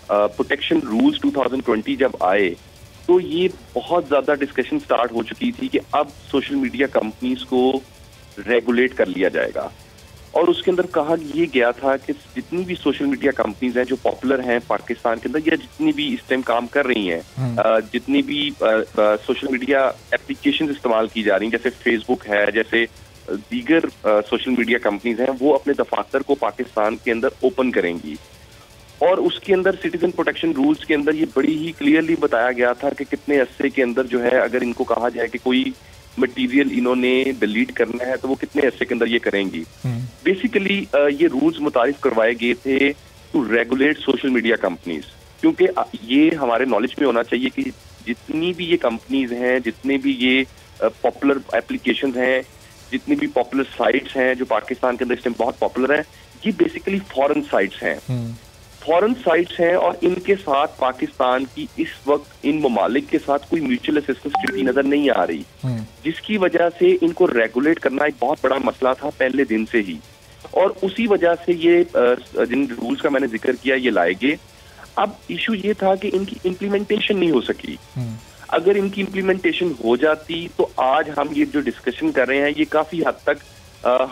प्रोटेक्शन रूल्स 2020 जब आए तो ये बहुत ज़्यादा डिस्कशन स्टार्ट हो चुकी थी कि अब सोशल मीडिया कंपनीज को रेगुलेट कर लिया जाएगा, और उसके अंदर कहा ये गया था कि जितनी भी सोशल मीडिया कंपनीज हैं जो पॉपुलर हैं पाकिस्तान के अंदर या जितनी भी इस टाइम काम कर रही हैं, जितनी भी सोशल मीडिया एप्लीकेशंस इस्तेमाल की जा रही हैं, जैसे फेसबुक है, जैसे दीगर सोशल मीडिया कंपनीज हैं, वो अपने दफातर को पाकिस्तान के अंदर ओपन करेंगी। और उसके अंदर सिटीजन प्रोटेक्शन रूल्स के अंदर ये बड़ी ही क्लियरली बताया गया था कि कितने अरसे के अंदर जो है अगर इनको कहा जाए कि कोई मटेरियल इन्होंने डिलीट करना है तो वो कितने अरसे के अंदर ये करेंगी। बेसिकली ये रूल्स मुतारिफ करवाए गए थे to regulate social media companies, क्योंकि ये हमारे नॉलेज में होना चाहिए कि जितनी भी ये कंपनीज हैं, जितने भी ये पॉपुलर एप्लीकेशन हैं, जितनी भी पॉपुलर साइट्स हैं जो पाकिस्तान के अंदर इस टाइम बहुत पॉपुलर हैं, ये बेसिकली फॉरेन साइट्स हैं, फॉरेन साइट्स हैं, और इनके साथ पाकिस्तान की इस वक्त इन ममालिक के साथ कोई म्यूचुअल असिस्टेंस ट्रीटी नजर नहीं आ रही, जिसकी वजह से इनको रेगुलेट करना एक बहुत बड़ा मसला था पहले दिन से ही, और उसी वजह से ये जिन रूल्स का मैंने जिक्र किया ये लाए गए। अब इशू ये था कि इनकी इम्प्लीमेंटेशन नहीं हो सकी। अगर इनकी इम्प्लीमेंटेशन हो जाती तो आज हम ये जो डिस्कशन कर रहे हैं ये काफी हद तक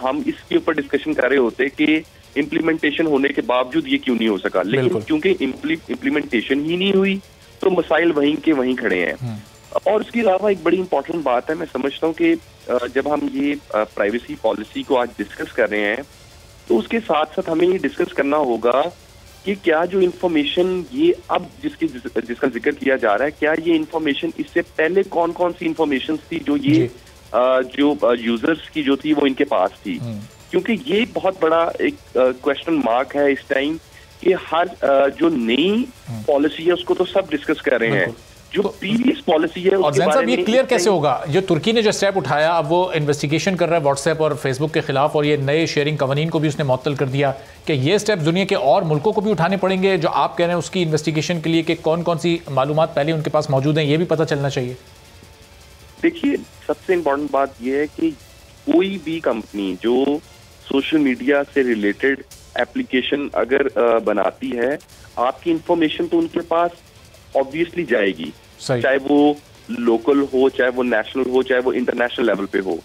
हम इसके ऊपर डिस्कशन कर रहे होते कि इम्प्लीमेंटेशन होने के बावजूद ये क्यों नहीं हो सका, लेकिन क्योंकि इम्प्लीमेंटेशन ही नहीं हुई तो मसाइल वहीं के वहीं खड़े हैं। और उसके अलावा एक बड़ी इंपॉर्टेंट बात है, मैं समझता हूँ कि जब हम ये प्राइवेसी पॉलिसी को आज डिस्कस कर रहे हैं तो उसके साथ साथ हमें ये डिस्कस करना होगा कि क्या जो इंफॉर्मेशन ये अब जिसका जिक्र किया जा रहा है, क्या ये इंफॉर्मेशन इससे पहले कौन कौन सी इंफॉर्मेशन थी जो ये जो यूजर्स की जो थी वो इनके पास थी, क्योंकि ये बहुत बड़ा एक क्वेश्चन मार्क है इस टाइम कि हर जो नई पॉलिसी है उसको तो सब डिस्कस कर रहे हैं, जो प्रीवियस पॉलिसी है और जैन साहब ये क्लियर कैसे होगा? जो तुर्की ने जो स्टेप उठाया, अब वो इन्वेस्टिगेशन कर रहा है व्हाट्सएप और फेसबुक के खिलाफ, और ये नए शेयरिंग कवानीन को भी उसने मुअत्तल कर दिया, कि ये स्टेप दुनिया के और मुल्कों को भी उठाने पड़ेंगे जो आप कह रहे हैं उसकी इन्वेस्टिगेशन के लिए, कि कौन कौन सी मालूमात पहले उनके पास मौजूद हैं, ये भी पता चलना चाहिए? देखिए, सबसे इम्पोर्टेंट बात यह है कि कोई भी कंपनी जो सोशल मीडिया से रिलेटेड एप्लीकेशन अगर बनाती है, आपकी इंफॉर्मेशन तो उनके पास ऑब्वियसली जाएगी, चाहे वो लोकल हो, चाहे वो नेशनल हो, चाहे वो इंटरनेशनल लेवल पे हो।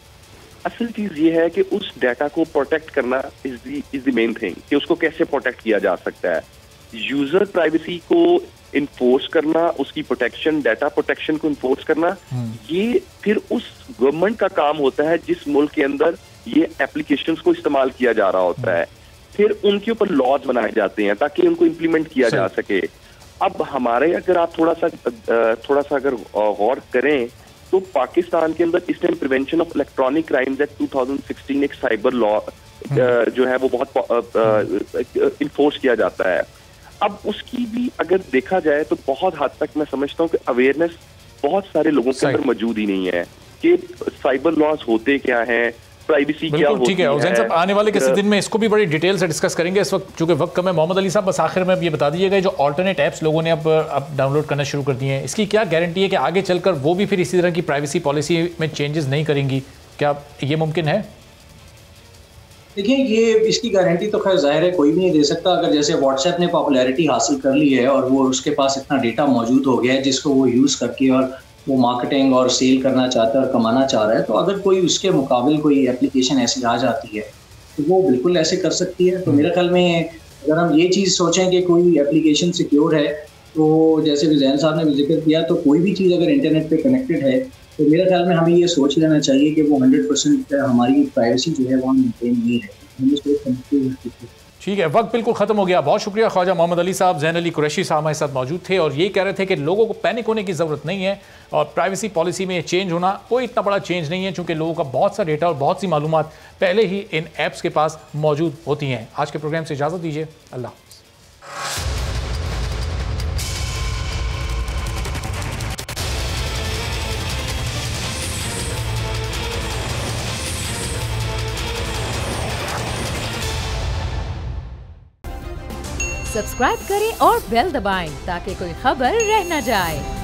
असल चीज ये है कि उस डाटा को प्रोटेक्ट करना इज द मेन थिंग, कि उसको कैसे प्रोटेक्ट किया जा सकता है। यूजर प्राइवेसी को इन्फोर्स करना, उसकी प्रोटेक्शन, डाटा प्रोटेक्शन को इन्फोर्स करना, ये फिर उस गवर्नमेंट का काम होता है जिस मुल्क के अंदर ये एप्लीकेशंस को इस्तेमाल किया जा रहा होता है। फिर उनके ऊपर लॉज बनाए जाते हैं ताकि उनको इम्प्लीमेंट किया जा सके। अब हमारे अगर आप थोड़ा सा अगर गौर करें तो पाकिस्तान के अंदर इस time prevention of electronic crimes act 2016 एक साइबर लॉ जो है वो बहुत इन्फोर्स किया जाता है। अब उसकी भी अगर देखा जाए तो बहुत हद तक मैं समझता हूँ कि अवेयरनेस बहुत सारे लोगों के अंदर मौजूद ही नहीं है कि साइबर लॉज होते क्या हैं, प्राइवेसी क्या होती है। ठीक है हुसैन साहब, आने वाले किसी दिन में इसको भी बड़ी डिटेल से डिस्कस करेंगे। इस वक्त चूंकि वक्त कम है, मोहम्मद अली साहब बस आखिर में ये बता दीजिएगा, जो ऑल्टरनेट ऐप्स लोगों ने अब डाउनलोड करना शुरू कर दिए हैं, इसकी क्या गारंटी है कि आगे चलकर वो भी फिर इसी तरह की प्राइवेसी पॉलिसी में चेंजेस नहीं करेंगी? क्या ये मुमकिन है? देखिए, ये इसकी गारंटी तो खैर जाहिर है कोई भी नहीं दे सकता। अगर जैसे व्हाट्सएप ने पॉपुलैरिटी हासिल कर ली है और वो उसके पास इतना डेटा मौजूद हो गया है जिसको वो यूज़ करके और वो मार्केटिंग और सेल करना चाहता है और कमाना चाह रहा है, तो अगर कोई उसके मुकाबिल कोई एप्लीकेशन ऐसी आ जाती है तो वो बिल्कुल ऐसे कर सकती है। तो मेरे ख्याल में अगर हम ये चीज़ सोचें कि कोई एप्लीकेशन सिक्योर है, तो जैसे हुसैन साहब ने भी जिक्र किया, तो कोई भी चीज़ अगर इंटरनेट पे कनेक्टेड है तो मेरे ख्याल में हमें ये सोच लेना चाहिए कि वो 100% हमारी प्राइवेसी जो है वो मेंटेन नहीं है। ठीक है, वक्त बिल्कुल खत्म हो गया। बहुत शुक्रिया ख्वाजा मोहम्मद अली साहब, जैन अली कुरैशी साहब हमारे साथ मौजूद थे और ये कह रहे थे कि लोगों को पैनिक होने की ज़रूरत नहीं है और प्राइवेसी पॉलिसी में चेंज होना कोई इतना बड़ा चेंज नहीं है, क्योंकि लोगों का बहुत सा डेटा और बहुत सी मालूमात पहले ही इन ऐप्स के पास मौजूद होती हैं। आज के प्रोग्राम से इजाज़त दीजिए, अल्लाह हाफ़िज़। सब्सक्राइब करें और बेल दबाएं ताकि कोई खबर रह न जाए।